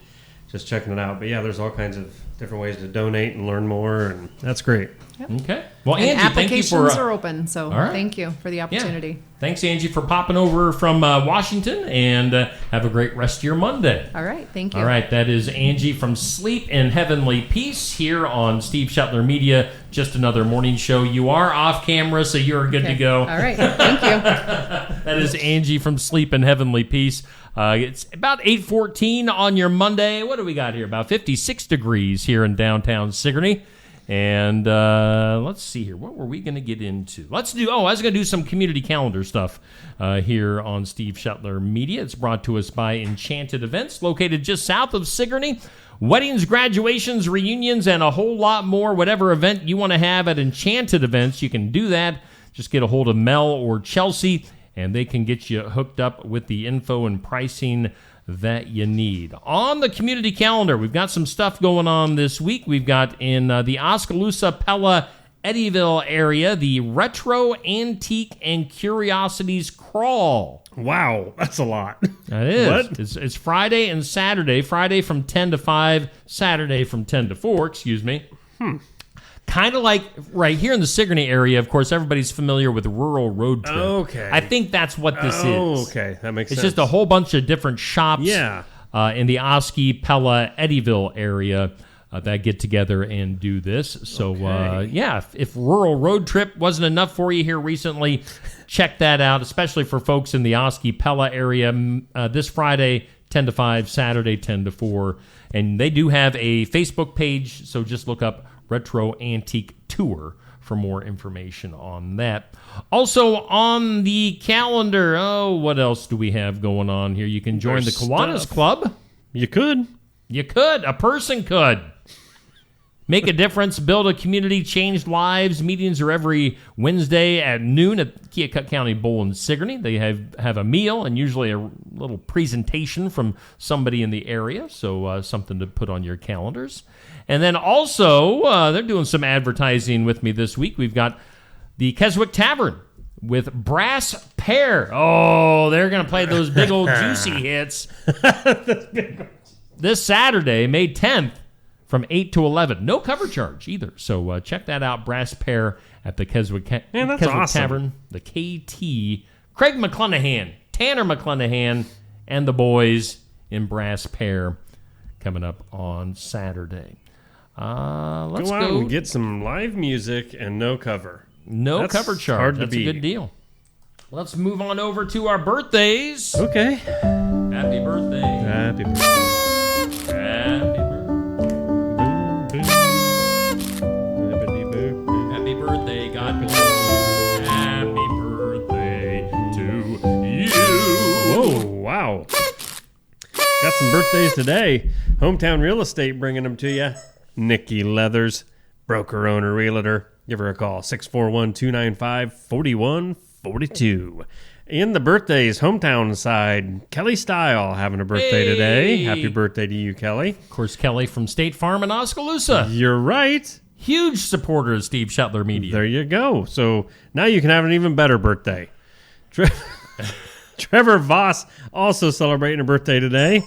just checking it out. But yeah, there's all kinds of different ways to donate and learn more, and that's great. Yep. Okay. Well, and Angie, applications thank you for, are open, so thank you for the opportunity. Yeah. Thanks, Angie, for popping over from Washington, and have a great rest of your Monday. All right. Thank you. All right. That is Angie from Sleep in Heavenly Peace here on Steve Shetler Media. Just another morning show. You are off camera, so you're good to go. All right. Thank you. That is Angie from Sleep in Heavenly Peace. It's about 8:14 on your Monday. What do we got here? About 56 degrees here in downtown Sigourney. And let's see here. What were we going to get into? I was going to do some community calendar stuff here on Steve Shetler Media. It's brought to us by Enchanted Events, located just south of Sigourney. Weddings, graduations, reunions, and a whole lot more. Whatever event you want to have at Enchanted Events, you can do that. Just get a hold of Mel or Chelsea, and they can get you hooked up with the info and pricing that you need. On the community calendar, we've got some stuff going on this week. We've got in the Oskaloosa, Pella, Eddyville area, the Retro, Antique, and Curiosities Crawl. Wow, that's a lot. That is. What? It's Friday and Saturday. Friday from 10 to 5, Saturday from 10 to 4, excuse me. Kind of like right here in the Sigourney area, of course, everybody's familiar with Rural Road Trip. Okay. I think that's what this is. Okay, that makes sense. It's just a whole bunch of different shops in the Oski, Pella, Eddyville area that get together and do this. So, if Rural Road Trip wasn't enough for you here recently, check that out, especially for folks in the Oski, Pella area. This Friday, 10 to 5, Saturday, 10 to 4. And they do have a Facebook page, so just look up Retro Antique Tour for more information on that. Also on the calendar, what else do we have going on here? You can join the Kiwanis Club. You could. A person could. Make a difference, build a community, change lives. Meetings are every Wednesday at noon at Keokuk County Bowl in Sigourney. They have a meal and usually a little presentation from somebody in the area, so something to put on your calendars. And then also, they're doing some advertising with me this week. We've got the Keswick Tavern with Brass Pear. Oh, they're going to play those big old juicy hits this Saturday, May 10th. From 8 to 11. No cover charge either. So check that out. Brass Pear at the Keswick awesome. Tavern. The KT. Craig McClenahan, Tanner McClenahan, and the boys in Brass Pear coming up on Saturday. Let's go out go and get some live music and no cover. No cover charge. Hard to That's beat. a good deal. Let's move on over to our birthdays. Okay. Happy birthday. Happy birthday. Happy birthday. Happy birthday, God bless you. Happy birthday to you. Whoa, wow. Got some birthdays today. Hometown Real Estate bringing them to you. Nikki Leathers, broker, owner, realtor. Give her a call, 641-295-4142. In the birthdays, hometown side, Kelly Style having a birthday today. Happy birthday to you, Kelly. Of course, Kelly from State Farm in Oskaloosa. You're right. Huge supporter of Steve Shetler Media. There you go. So now you can have an even better birthday. Trevor Voss also celebrating a birthday today.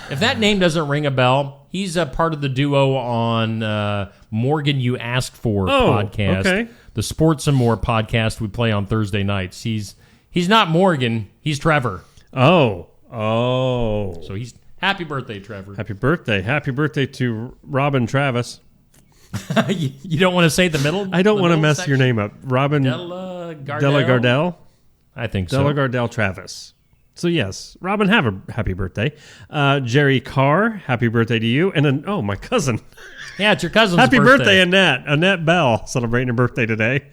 If that name doesn't ring a bell, he's a part of the duo on Morgan You Asked For podcast. Okay. The Sports and More podcast we play on Thursday nights. He's not Morgan, he's Trevor. Oh. So he's happy birthday, Trevor. Happy birthday. Happy birthday to Robin Travis. You don't want to say the middle? I don't want to mess your name up. Robin Della Gardell? I think so. Della Gardell Travis. So yes, Robin, have a happy birthday. Jerry Carr, happy birthday to you. And then, my cousin. Yeah, it's your cousin's happy birthday. Annette. Annette Bell celebrating her birthday today.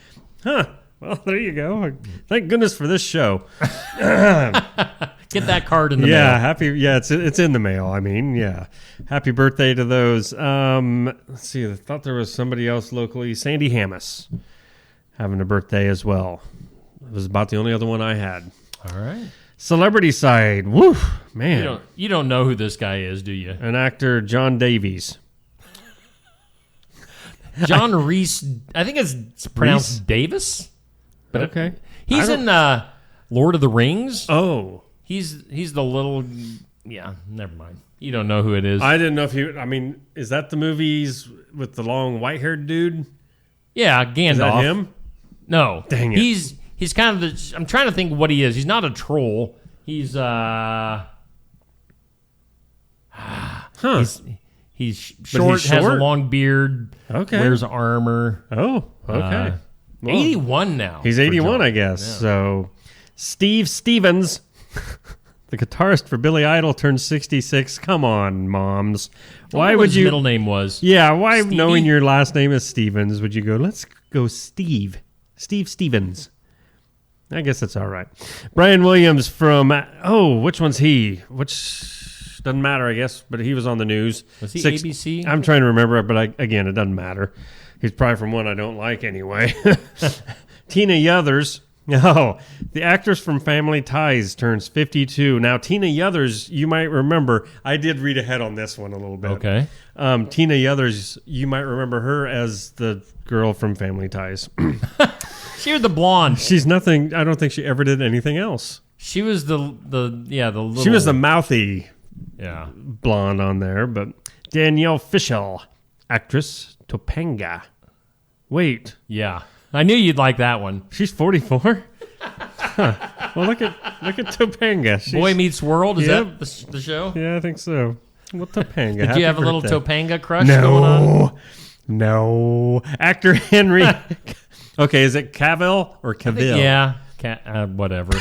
Huh. Well, there you go. Thank goodness for this show. Get that card in the mail. Yeah, it's in the mail. I mean, yeah. Happy birthday to those. Let's see. I thought there was somebody else locally. Sandy Hammis having a birthday as well. It was about the only other one I had. All right. Celebrity side. Woo, man. You don't know who this guy is, do you? An actor, John Davies. John Reese. I think it's pronounced Davis. But okay. He's in Lord of the Rings. Oh. He's the little... Yeah, never mind. You don't know who it is. I didn't know if is that the movies with the long white-haired dude? Yeah, Gandalf. Is that him? No. Dang it. He's kind of I'm trying to think what he is. He's not a troll. He's He's short, has a long beard, wears armor. Oh, okay. 81 now. He's 81, I guess. Yeah. So, Steve Stevens, the guitarist for Billy Idol, turned 66. Come on, moms. Why would you? His middle name was? Yeah, why, Stevie? knowing your last name is Stevens, would you go, let's go Steve Stevens? I guess that's all right. Brian Williams from, which one's he? Doesn't matter, I guess, but he was on the news. Was he ABC? I'm trying to remember it, but again, it doesn't matter. He's probably from one I don't like anyway. Tina Yothers. Oh, the actress from Family Ties turns 52. Now, Tina Yothers, you might remember, I did read ahead on this one a little bit. Okay. Tina Yothers, you might remember her as the girl from Family Ties. She was the blonde. She's nothing, I don't think she ever did anything else. She was the little... She was the mouthy Yeah. blonde on there, but Danielle Fishel, actress, Topanga. Wait. Yeah. I knew you'd like that one. She's 44? Huh. Well, look at Topanga. Boy Meets World, is Yep. that the show? Yeah, I think so. Well, Topanga. Did happy you have a little birthday. Topanga crush going on? No. Actor Henry. Okay, is it Cavill or Cavill? Yeah. Whatever.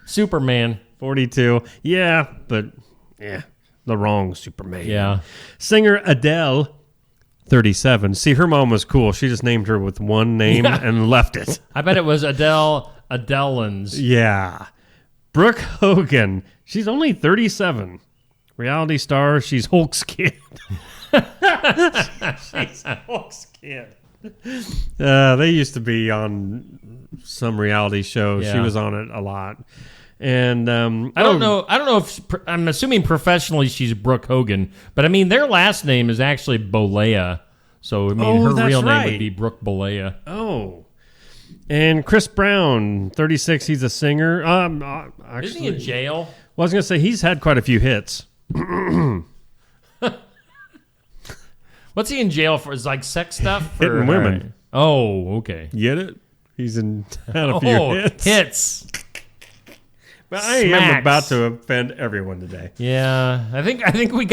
Superman. 42. Yeah, but the wrong Superman. Yeah. Singer Adele. 37. See, her mom was cool. She just named her with one name and left it. I bet it was Adelans. Yeah. Brooke Hogan. She's only 37. Reality star. She's Hulk's kid. She's Hulk's kid. They used to be on some reality show. Yeah. She was on it a lot. And I don't know if I'm assuming professionally she's Brooke Hogan, but I mean their last name is actually Bolea, so I mean her real name would be Brooke Bolea. Oh, and Chris Brown, 36. He's a singer. Actually, Isn't he in jail? Well, I was gonna say he's had quite a few hits. What's he in jail for? Is like sex stuff? Hitting women. Oh, okay. Get it? He's had a few hits. But I am about to offend everyone today. Yeah, I think we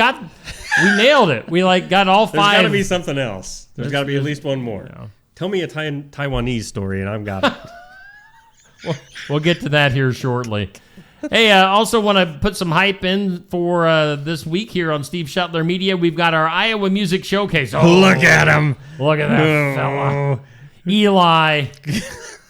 nailed it. We got all five. There's got to be something else. There's got to be at least one more. Yeah. Tell me a Taiwanese story, and I've got it. We'll get to that here shortly. Hey, I also want to put some hype in for this week here on Steve Shuttler Media. We've got our Iowa Music Showcase. Oh, look at him. Look at that fella. Eli.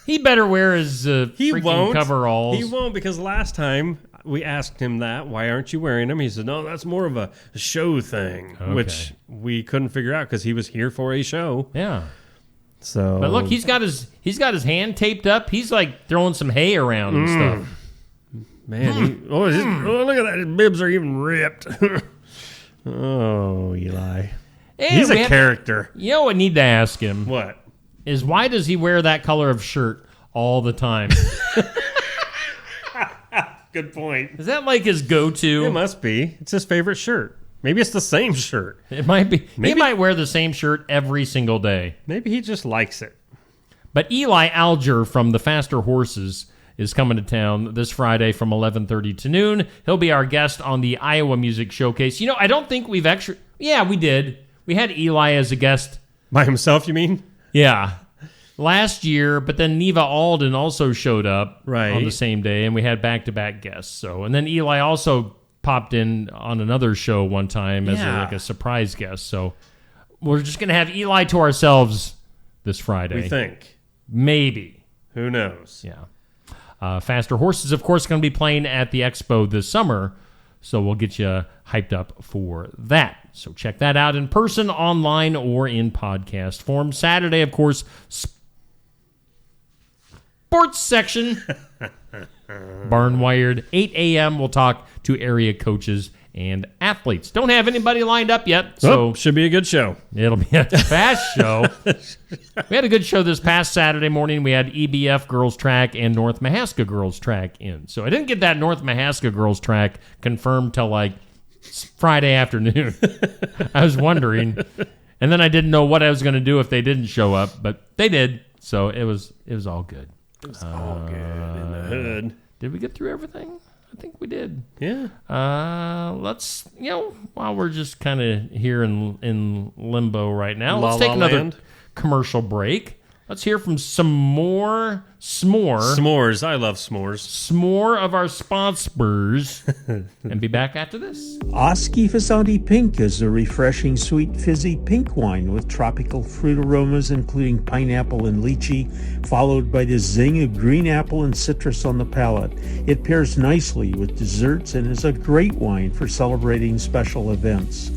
He better wear his freaking coveralls. He won't, because last time we asked him that, why aren't you wearing them? He said, no, that's more of a show thing, which we couldn't figure out because he was here for a show. Yeah. So, but look, he's got his hand taped up. He's like throwing some hay around and stuff. Man, look at that. His bibs are even ripped. Oh, Eli. And he's a character. You know what I need to ask him? What? Is why does he wear that color of shirt all the time? Good point. Is that like his go-to? It must be. It's his favorite shirt. Maybe it's the same shirt. It might be. He might wear the same shirt every single day. Maybe he just likes it. But Eli Alger from the Faster Horses is coming to town this Friday from 11:30 to noon. He'll be our guest on the Iowa Music Showcase. You know, I don't think we've actually... Yeah, we did. We had Eli as a guest. By himself, you mean? Yeah. Last year, but then Neva Alden also showed up on the same day, and we had back-to-back guests. So, and then Eli also popped in on another show one time as a surprise guest. So we're just going to have Eli to ourselves this Friday. We think. Maybe. Who knows? Yeah. Faster Horses, of course, going to be playing at the Expo this summer, so we'll get you hyped up for that. So check that out in person, online, or in podcast form. Saturday, of course, sports section. Barnwired, 8 a.m. We'll talk to area coaches and athletes. Don't have anybody lined up yet, so should be a good show. It'll be a fast show. We had a good show this past Saturday morning. We had EBF girls track and North Mahaska girls track in. So I didn't get that North Mahaska girls track confirmed till like Friday afternoon. I was wondering, and then I didn't know what I was going to do if they didn't show up, but they did. So it was all good. It was all good in the hood. Did we get through everything? I think we did. Yeah. Let's, while we're just kind of here in limbo right now, let's take La another Land. commercial break. Let's hear from some more S'mores. I love s'mores. S'more of our sponsors. And be back after this. Oski Fassanti Pink is a refreshing, sweet, fizzy pink wine with tropical fruit aromas including pineapple and lychee, followed by the zing of green apple and citrus on the palate. It pairs nicely with desserts and is a great wine for celebrating special events.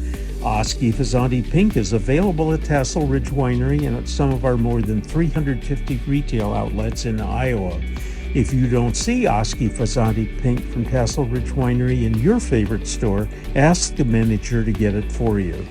Oski Fassanti Pink is available at Tassel Ridge Winery and at some of our more than 350 retail outlets in Iowa. If you don't see Oski Fassanti Pink from Tassel Ridge Winery in your favorite store, ask the manager to get it for you.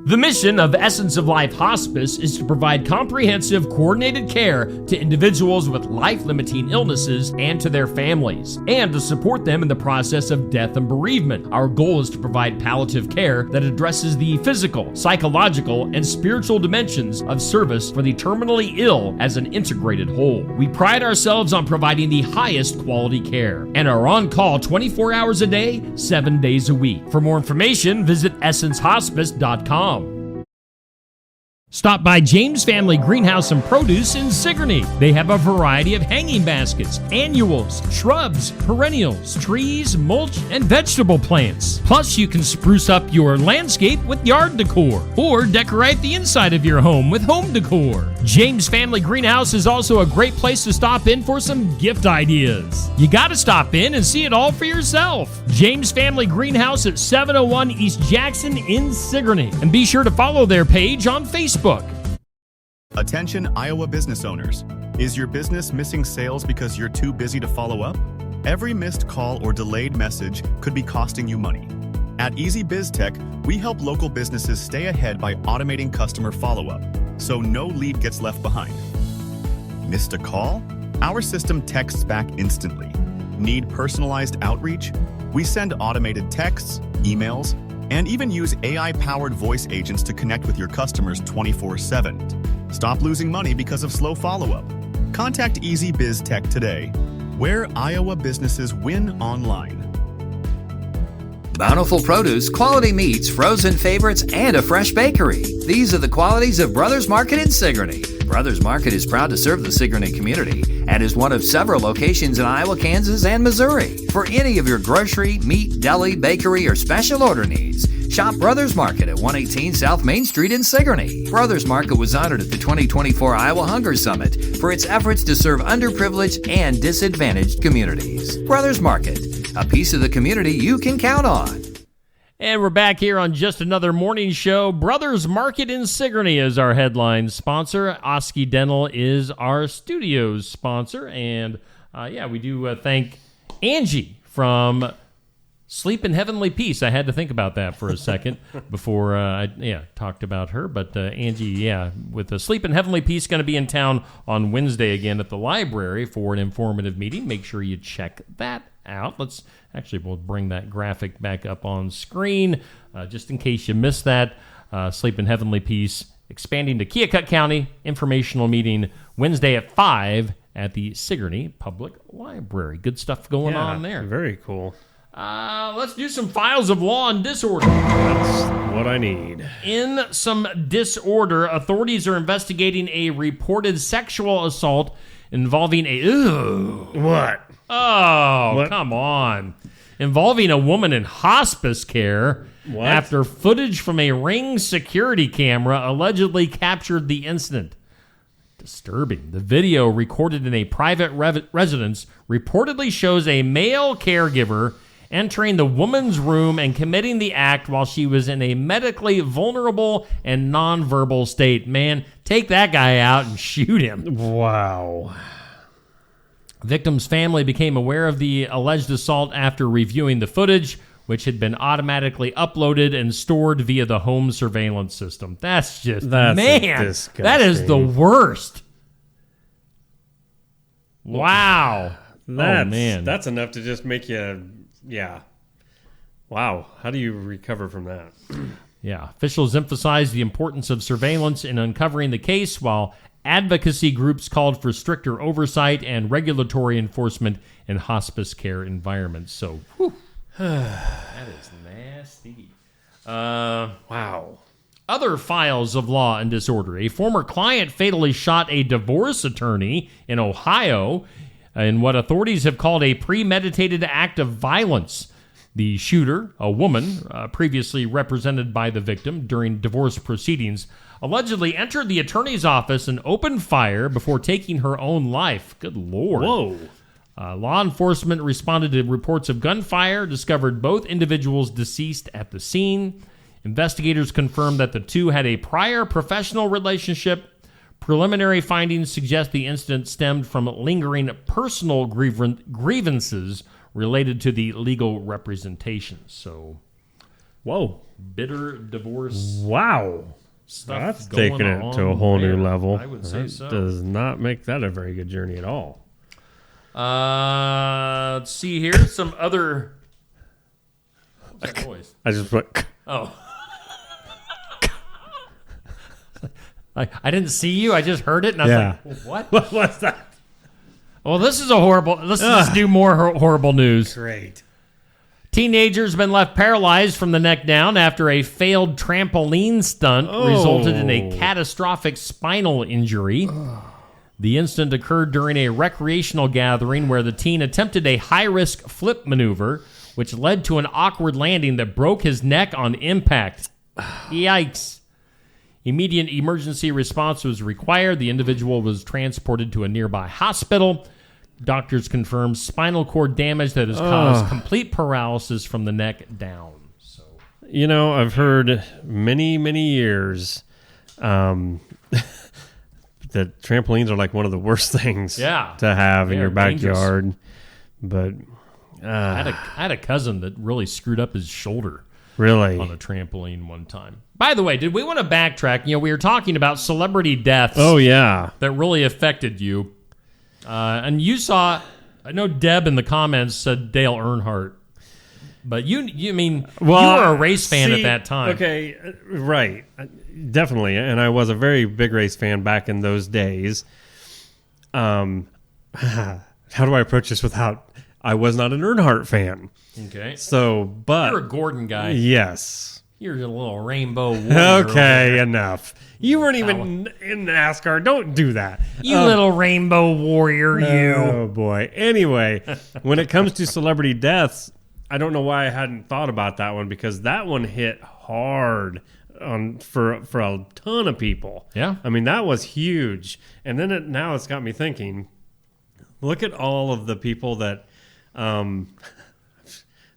The mission of Essence of Life Hospice is to provide comprehensive, coordinated care to individuals with life-limiting illnesses and to their families, and to support them in the process of death and bereavement. Our goal is to provide palliative care that addresses the physical, psychological, and spiritual dimensions of service for the terminally ill as an integrated whole. We pride ourselves on providing the highest quality care and are on call 24 hours a day, 7 days a week. For more information, visit essencehospice.com. Stop by James Family Greenhouse and Produce in Sigourney. They have a variety of hanging baskets, annuals, shrubs, perennials, trees, mulch, and vegetable plants. Plus, you can spruce up your landscape with yard decor or decorate the inside of your home with home decor. James Family Greenhouse is also a great place to stop in for some gift ideas. You gotta stop in and see it all for yourself. James Family Greenhouse at 701 East Jackson in Sigourney. And be sure to follow their page on Facebook. Attention Iowa business owners. Is your business missing sales because you're too busy to follow up? Every missed call or delayed message could be costing you money. At Easy Biz Tech, we help local businesses stay ahead by automating customer follow-up, so no lead gets left behind. Missed a call? Our system texts back instantly. Need personalized outreach? We send automated texts, emails, and even use AI-powered voice agents to connect with your customers 24/7. Stop losing money because of slow follow-up. Contact Easy Biz Tech today, where Iowa businesses win online. Bountiful produce, quality meats, frozen favorites, and a fresh bakery. These are the qualities of Brothers Market in Sigourney. Brothers Market is proud to serve the Sigourney community and is one of several locations in Iowa, Kansas, and Missouri. For any of your grocery, meat, deli, bakery, or special order needs, shop Brothers Market at 118 South Main Street in Sigourney. Brothers Market was honored at the 2024 Iowa Hunger Summit for its efforts to serve underprivileged and disadvantaged communities. Brothers Market, a piece of the community you can count on. And we're back here on just another morning show. Brothers Market in Sigourney is our headline sponsor. Oski Dental is our studio's sponsor. And we do thank Angie from Sleep in Heavenly Peace. I had to think about that for a second before I talked about her. But Angie, with the Sleep in Heavenly Peace, going to be in town on Wednesday again at the library for an informative meeting. Make sure you check that out. We'll bring that graphic back up on screen just in case you missed that. Sleep in Heavenly Peace, expanding to Keokuk County, informational meeting Wednesday at 5 at the Sigourney Public Library. Good stuff going on there. Very cool. Let's do some files of law and disorder. That's what I need. In some disorder, authorities are investigating a reported sexual assault involving What? Oh, What? Come on. Involving a woman in hospice care after footage from a Ring security camera allegedly captured the incident. Disturbing. The video, recorded in a private residence, reportedly shows a male caregiver entering the woman's room and committing the act while she was in a medically vulnerable and nonverbal state. Man, take that guy out and shoot him. Wow. Victim's family became aware of the alleged assault after reviewing the footage, which had been automatically uploaded and stored via the home surveillance system. That's disgusting. That is the worst. Wow. That's enough to just make you, Wow. How do you recover from that? Yeah. Officials emphasized the importance of surveillance in uncovering the case, while advocacy groups called for stricter oversight and regulatory enforcement in hospice care environments. So, that is nasty. Wow. Other files of law and disorder. A former client fatally shot a divorce attorney in Ohio in what authorities have called a premeditated act of violence. The shooter, a woman previously represented by the victim during divorce proceedings, allegedly entered the attorney's office and opened fire before taking her own life. Good Lord. Whoa. Law enforcement responded to reports of gunfire, discovered both individuals deceased at the scene. Investigators confirmed that the two had a prior professional relationship. Preliminary findings suggest the incident stemmed from lingering personal grievances related to the legal representation. So, whoa. Bitter divorce. Wow. Stuff That's going taking it on to a whole new there. level. I would say That so. does not make that a very good journey at all. Let's see here. Some other... What's that noise? I just went... Oh. I didn't see you. I just heard it, and I was like, what? What's that? Well, this is a horrible... Let's just do more horrible news. Great. Teenager's been left paralyzed from the neck down after a failed trampoline stunt resulted in a catastrophic spinal injury. The incident occurred during a recreational gathering where the teen attempted a high-risk flip maneuver, which led to an awkward landing that broke his neck on impact. Yikes. Immediate emergency response was required. The individual was transported to a nearby hospital. Doctors confirmed spinal cord damage that has caused complete paralysis from the neck down. So, you know, I've heard many, many years that trampolines are like one of the worst things to have in your backyard. But I had a cousin that really screwed up his shoulder. Really? On a trampoline one time. By the way, did we want to backtrack? You know, we were talking about celebrity deaths. Oh, yeah. That really affected you. And you saw, I know Deb in the comments said Dale Earnhardt. But you mean, you were a race fan at that time. Okay, right. Definitely. And I was a very big race fan back in those days. How do I approach this without... I was not an Earnhardt fan. Okay. So, but... You're a Gordon guy. Yes. You're a little rainbow warrior. Okay, enough. You weren't even in NASCAR. Don't do that. You little rainbow warrior, you. Oh, boy. Anyway, when it comes to celebrity deaths, I don't know why I hadn't thought about that one, because that one hit hard for a ton of people. Yeah. I mean, that was huge. And then now it's got me thinking, look at all of the people that...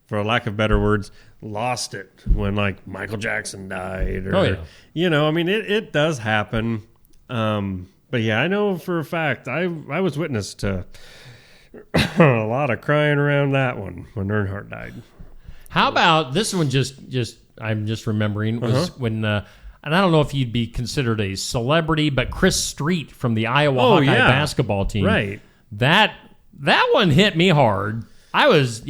for lack of better words, lost it when like Michael Jackson died. Or, you know, I mean, it does happen. But yeah, I know for a fact, I was witness to a lot of crying around that one when Earnhardt died. How about this one? I'm just remembering was when, and I don't know if you'd be considered a celebrity, but Chris Street from the Iowa Hawkeye basketball team. Right. That one hit me hard. I was,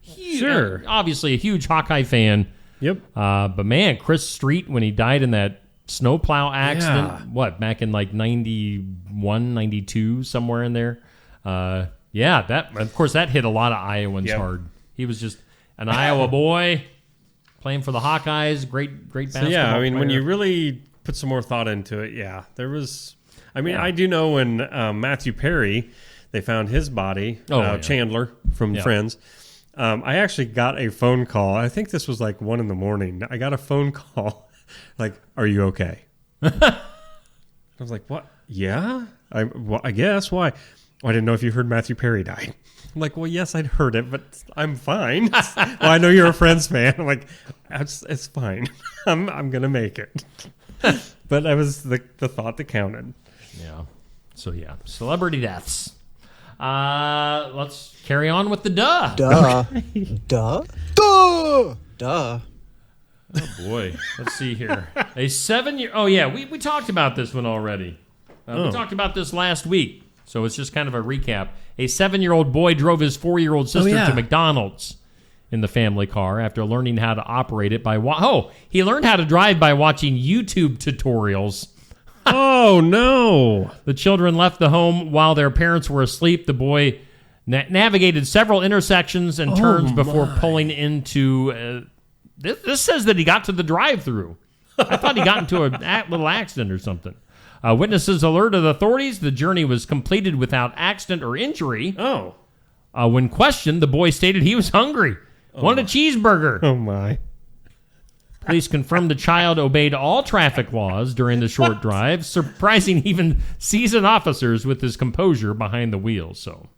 huge, sure. Obviously a huge Hawkeye fan. Yep. But man, Chris Street, when he died in that snowplow accident, back in like 91, 92, somewhere in there. That, of course, that hit a lot of Iowans hard. He was just an Iowa boy playing for the Hawkeyes. Great basketball So, I mean, player. when you really put some more thought into it, there was... I mean, I do know when Matthew Perry... They found his body, Chandler from Friends. I actually got a phone call. I think this was like 1 a.m. I got a phone call like, "Are you okay?" I was like, "What? Yeah, I guess. Why? Well, I didn't know if you heard Matthew Perry died." I'm like, "Well, yes, I'd heard it, but I'm fine." "Well, I know you're a Friends fan." I'm like, "It's fine. I'm gonna make it." But that was the thought that counted. Yeah. So celebrity deaths. Let's carry on with the duh. Duh. Oh boy. Let's see here. A 7-year. Oh yeah, we talked about this one already. We talked about this last week, so it's just kind of a recap. A 7-year-old boy drove his 4-year-old sister to McDonald's in the family car after learning how to operate it by he learned how to drive by watching YouTube tutorials. Oh, no. The children left the home while their parents were asleep. The boy navigated several intersections and turns before pulling into... This says that he got to the drive-thru. I thought he got into a little accident or something. Witnesses alerted authorities the journey was completed without accident or injury. Oh. When questioned, the boy stated he was hungry. Wanted a cheeseburger. Oh, my. Police confirmed the child obeyed all traffic laws during the short drive, surprising even seasoned officers with his composure behind the wheel. So,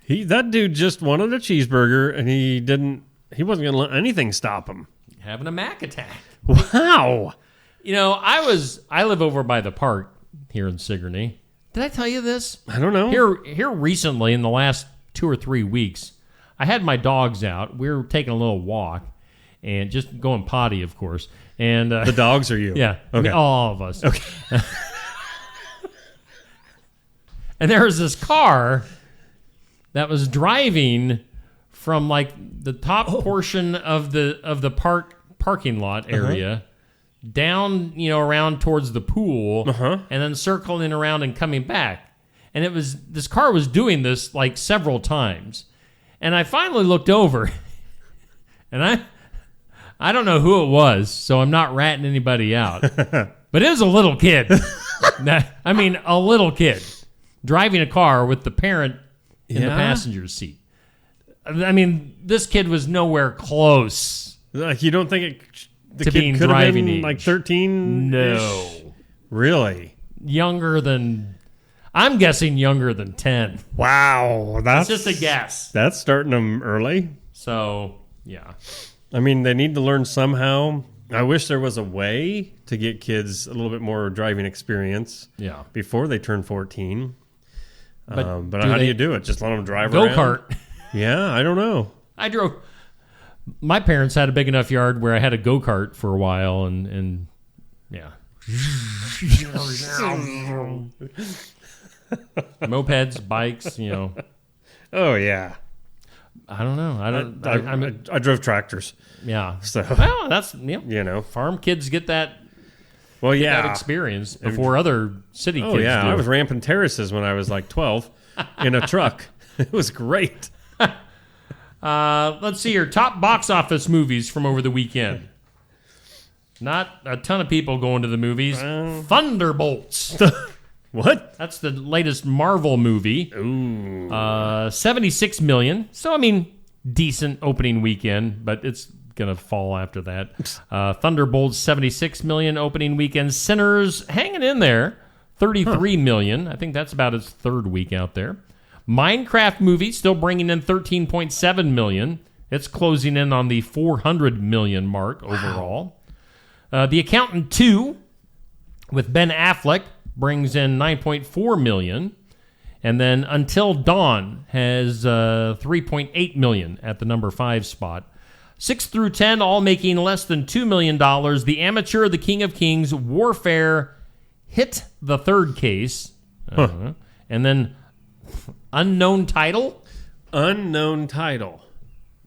that dude just wanted a cheeseburger, and he wasn't going to let anything stop him. Having a Mac attack. Wow. You know, I live over by the park here in Sigourney. Did I tell you this? I don't know. Here recently, in the last 2 or 3 weeks, I had my dogs out. We were taking a little walk. And just going potty, of course. And the dogs are you? Yeah. Okay. All of us. Okay. And there was this car that was driving from like the top portion of the parking lot area down, around towards the pool, and then circling around and coming back. And this car was doing this like several times. And I finally looked over, and I don't know who it was, so I'm not ratting anybody out. But it was a little kid. I mean, a little kid driving a car with the parent in the passenger seat. I mean, this kid was nowhere close. Like, you don't think the to kid being could driving have been age. like 13? No. Really? I'm guessing younger than 10. Wow. That's just a guess. That's starting them early. So, yeah. I mean, they need to learn somehow. I wish there was a way to get kids a little bit more driving experience before they turn 14. But how do you do it? Just let them drive around? Go-kart. Yeah, I don't know. My parents had a big enough yard where I had a go-kart for a while, and yeah. Mopeds, bikes, Oh, yeah. I don't know. I drove tractors. Yeah. So, well, that's farm kids get that. Well, that experience before other city kids. Oh yeah, do. I was ramping terraces when I was like 12 in a truck. It was great. Let's see your top box office movies from over the weekend. Not a ton of people going to the movies. Thunderbolts. What? That's the latest Marvel movie. Ooh. 76 million. So, I mean, decent opening weekend, but it's going to fall after that. Thunderbolts, 76 million opening weekend. Sinners, hanging in there, 33 million. I think that's about its third week out there. Minecraft movie, still bringing in 13.7 million. It's closing in on the 400 million mark overall. The Accountant 2 with Ben Affleck brings in 9.4 million. And then Until Dawn has 3.8 million at the number 5 spot. 6 through 10 all making less than $2 million. The Amateur, The King of Kings, Warfare hit the third case. And then Unknown Title. Unknown Title.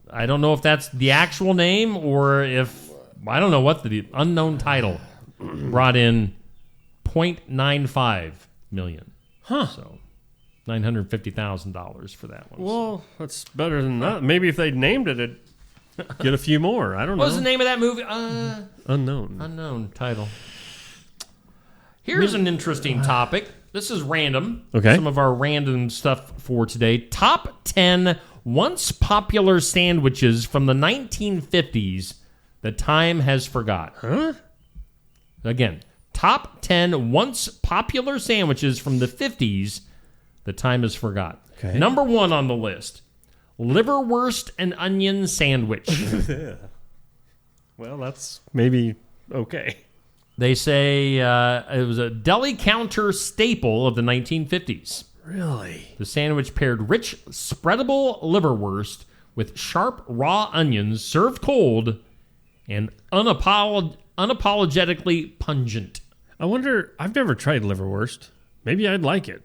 I don't know if that's the actual name or if, I don't know what the Unknown Title brought in $0.95 million. So $950,000 for that one. Well, that's better than that. Maybe if they'd named it, it'd get a few more. I don't know. What was the name of that movie? Unknown. Unknown Title. Here's an interesting topic. This is random. Okay. Some of our random stuff for today. Top 10 once popular sandwiches from the 1950s that time has forgot. Huh? Again, top 10 once popular sandwiches from the 50s that time has forgot. Okay. Number 1 on the list, liverwurst and onion sandwich. Well, that's maybe okay. They say it was a deli counter staple of the 1950s. Really? The sandwich paired rich, spreadable liverwurst with sharp, raw onions served cold and unapologetically pungent. I wonder, I've never tried liverwurst. Maybe I'd like it.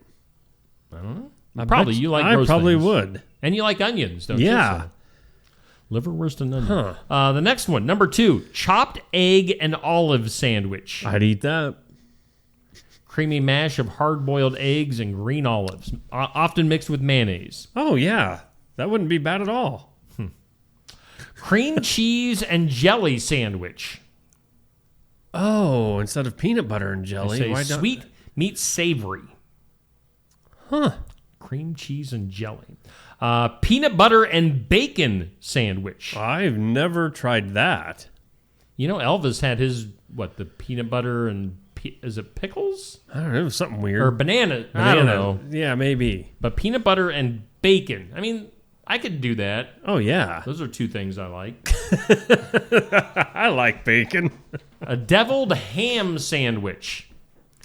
I don't know. Probably you like I roast probably things. would. And you like onions, don't you? Yeah. So, liverwurst and onion. The next one, number 2, chopped egg and olive sandwich. I'd eat that. Creamy mash of hard-boiled eggs and green olives, often mixed with mayonnaise. Oh, yeah. That wouldn't be bad at all. Cream cheese and jelly sandwich. Oh, instead of peanut butter and jelly. They say why don't- sweet meets savory. Huh. Cream cheese and jelly. Peanut butter and bacon sandwich. I've never tried that. You know, Elvis had his, the peanut butter and, is it pickles? I don't know, it was something weird. Or banana. I don't know. Yeah, maybe. But peanut butter and bacon. I mean, I could do that. Oh, yeah. Those are two things I like. I like bacon. A deviled ham sandwich.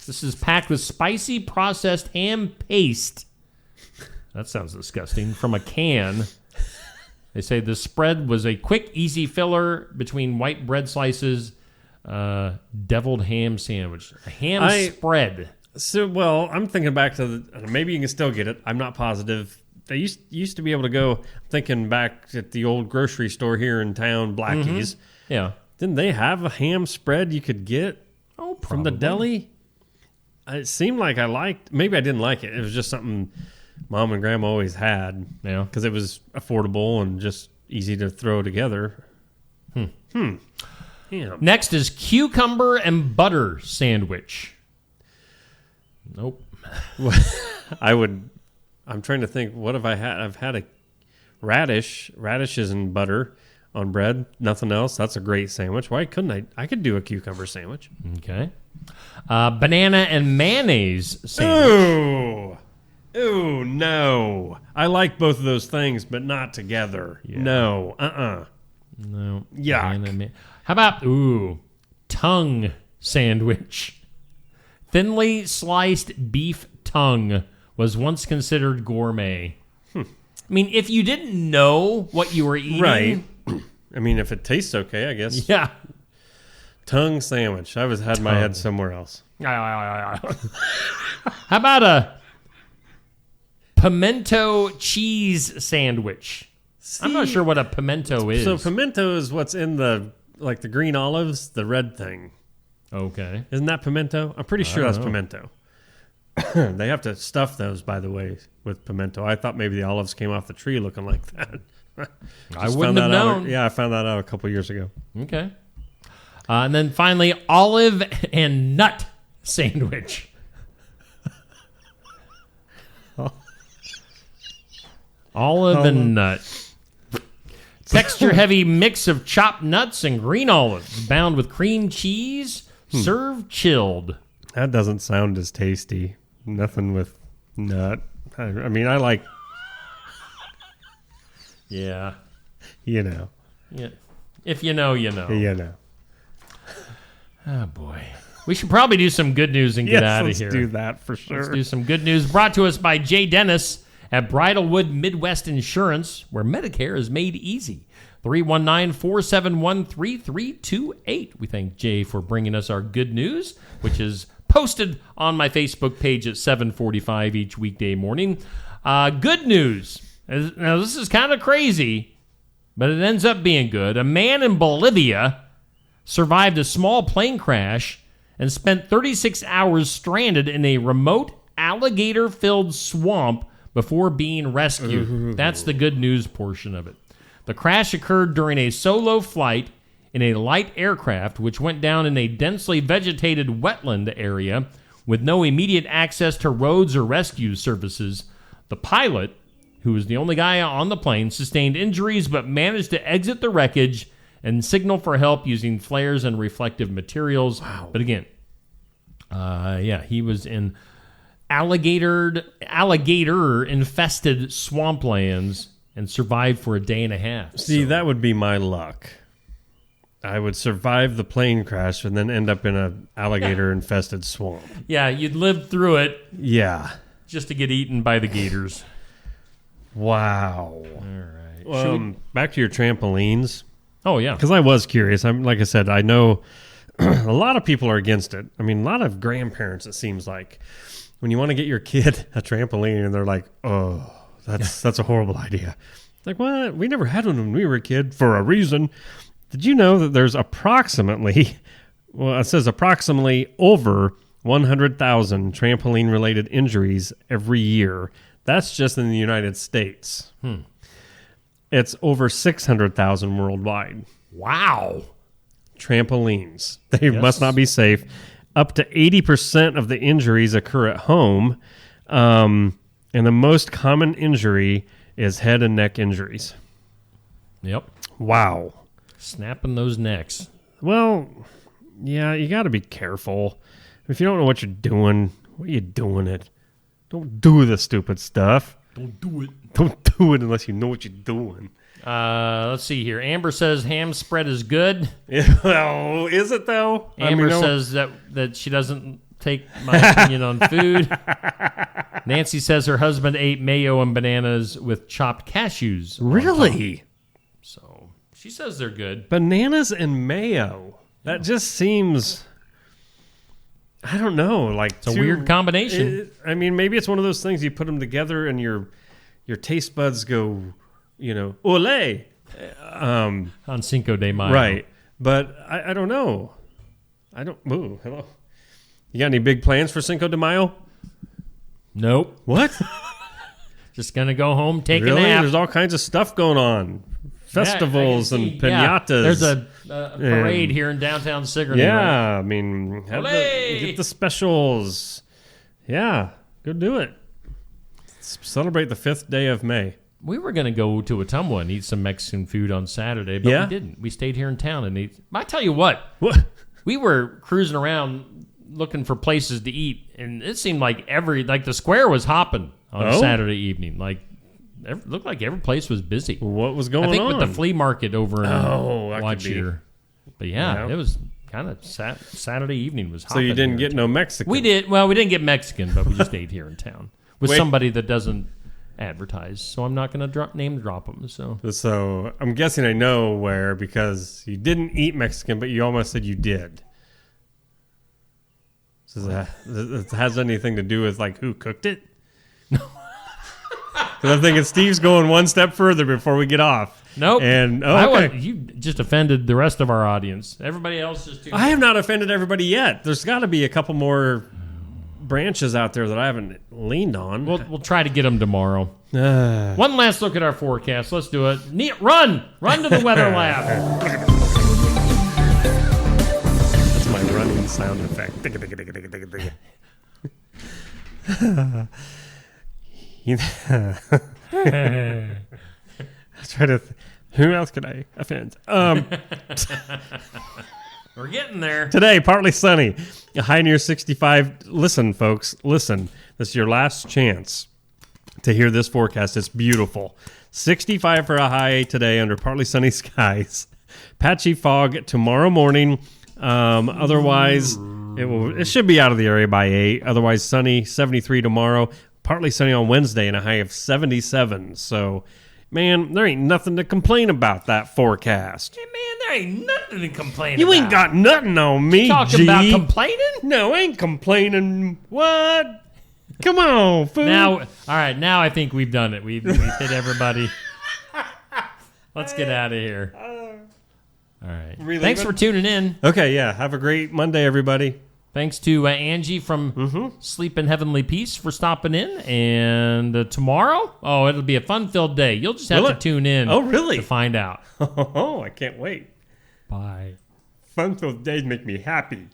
This is packed with spicy processed ham paste. That sounds disgusting. From a can. They say the spread was a quick, easy filler between white bread slices. Deviled ham sandwich. A ham spread. So, well, I'm thinking back to maybe you can still get it. I'm not positive. They used to be able to go, thinking back at the old grocery store here in town, Blackie's. Mm-hmm. Yeah. Didn't they have a ham spread you could get from the deli? It seemed like I liked, maybe I didn't like it. It was just something Mom and Grandma always had. Yeah. Because it was affordable and just easy to throw together. Ham. Next is cucumber and butter sandwich. Nope. I'm trying to think, what have I had? I've had a radishes and butter on bread, nothing else. That's a great sandwich. Why couldn't I could do a cucumber sandwich. Okay. Banana and mayonnaise sandwich. Ooh, no. I like both of those things, but not together. Yeah. No. No. Yuck. How about, tongue sandwich? Thinly sliced beef tongue was once considered gourmet. I mean, if you didn't know what you were eating. Right. I mean, if it tastes okay, I guess. Yeah. Tongue sandwich. I had my head somewhere else. How about a pimento cheese sandwich? I'm not sure what a pimento is. So pimento is what's in the green olives, the red thing. Okay. Isn't that pimento? I'm pretty sure that's pimento. They have to stuff those, by the way, with pimento. I thought maybe the olives came off the tree looking like that. I wouldn't have known. I found that out a couple years ago. Okay. And then finally, olive and nut sandwich. Olive and nut. Texture-heavy mix of chopped nuts and green olives, bound with cream cheese, served chilled. That doesn't sound as tasty. Nothing with nut. I mean, I like... Yeah. You know. Yeah. If you know, you know. You know. Oh, boy. We should probably do some good news and get out of here. Let's do that for sure. Let's do some good news. Brought to us by Jay Dennis at Bridalwood Midwest Insurance, where Medicare is made easy. 319-471-3328. We thank Jay for bringing us our good news, which is posted on my Facebook page at 7:45 each weekday morning. Good news. Now, this is kind of crazy, but it ends up being good. A man in Bolivia survived a small plane crash and spent 36 hours stranded in a remote alligator-filled swamp before being rescued. That's the good news portion of it. The crash occurred during a solo flight in a light aircraft, which went down in a densely vegetated wetland area with no immediate access to roads or rescue services. The pilot, who was the only guy on the plane, sustained injuries but managed to exit the wreckage and signal for help using flares and reflective materials. Wow. But again, he was in alligator-infested swamplands and survived for a day and a half. See, that would be my luck. I would survive the plane crash and then end up in an alligator-infested swamp. Yeah, you'd live through it. Yeah. Just to get eaten by the gators. Wow. All right. Back to your trampolines. Oh, yeah. Because I was curious. Like I said, I know a lot of people are against it. I mean, a lot of grandparents, it seems like, when you want to get your kid a trampoline and they're like, oh, that's a horrible idea. Like, what? We never had one when we were a kid for a reason. Did you know that there's approximately over 100,000 trampoline-related injuries every year? That's just in the United States. It's over 600,000 worldwide. Wow. trampolines. They must not be safe. Up to 80% of the injuries occur at home. And the most common injury is head and neck injuries. Yep. Wow. Snapping those necks. Well, yeah, you got to be careful. If you don't know what you're doing, what are you doing it? Don't do the stupid stuff. Don't do it. Don't do it unless you know what you're doing. Let's see here. Amber says ham spread is good. Well, is it though? Amber says that she doesn't take my opinion on food. Nancy says her husband ate mayo and bananas with chopped cashews. Really? So she says they're good. Bananas and mayo. That just seems, I don't know, like it's a weird combination. Maybe it's one of those things you put them together and your taste buds go, ole. On Cinco de Mayo. Right. But I don't know. Ooh, hello. You got any big plans for Cinco de Mayo? Nope. What? Just going to go home, take really? a nap. There's all kinds of stuff going on. Festivals and pinatas. Yeah. There's a parade here in downtown Sigourney. Yeah, right? Get the specials. Yeah, go do it. Celebrate the 5th day of May. We were going to go to Ottumwa and eat some Mexican food on Saturday, but we didn't. We stayed here in town and ate. I tell you what, we were cruising around looking for places to eat, and it seemed like the square was hopping on Saturday evening. Looked like every place was busy. What was going on? I think with the flea market over in Watch here. But yeah, it was kind of Saturday evening was hopping. So you didn't get no Mexican? We did. Well, we didn't get Mexican, but we just ate here in town with somebody that doesn't advertise. So I'm not going to name drop them. So I'm guessing I know where, because you didn't eat Mexican, but you almost said you did. So that has anything to do with who cooked it? Because I'm thinking Steve's going one step further before we get off. Nope. And you just offended the rest of our audience. Everybody else is too. I have not offended everybody yet. There's got to be a couple more branches out there that I haven't leaned on. We'll try to get them tomorrow. One last look at our forecast. Let's do it. Run to the weather lab. That's my running sound effect. Who else could I offend? We're getting there. Today, partly sunny. A high near 65. Listen, folks. Listen. This is your last chance to hear this forecast. It's beautiful. 65 for a high today under partly sunny skies. Patchy fog tomorrow morning. Otherwise, it should be out of the area by 8. Otherwise, sunny. 73 tomorrow. Partly sunny on Wednesday and a high of 77. So, man, there ain't nothing to complain about that forecast. Hey, man, there ain't nothing to complain You about. ain't got nothing on me, Talking about complaining? No, I ain't complaining. What? Come on, fool. Now I think we've done it. We've hit everybody. Let's get out of here. All right. Thanks for tuning in. Okay, yeah. Have a great Monday, everybody. Thanks to Angie from Sleep in Heavenly Peace for stopping in. And tomorrow, it'll be a fun-filled day. You'll just have to tune in. Oh, really? To find out. Oh, I can't wait. Bye. Fun-filled days make me happy.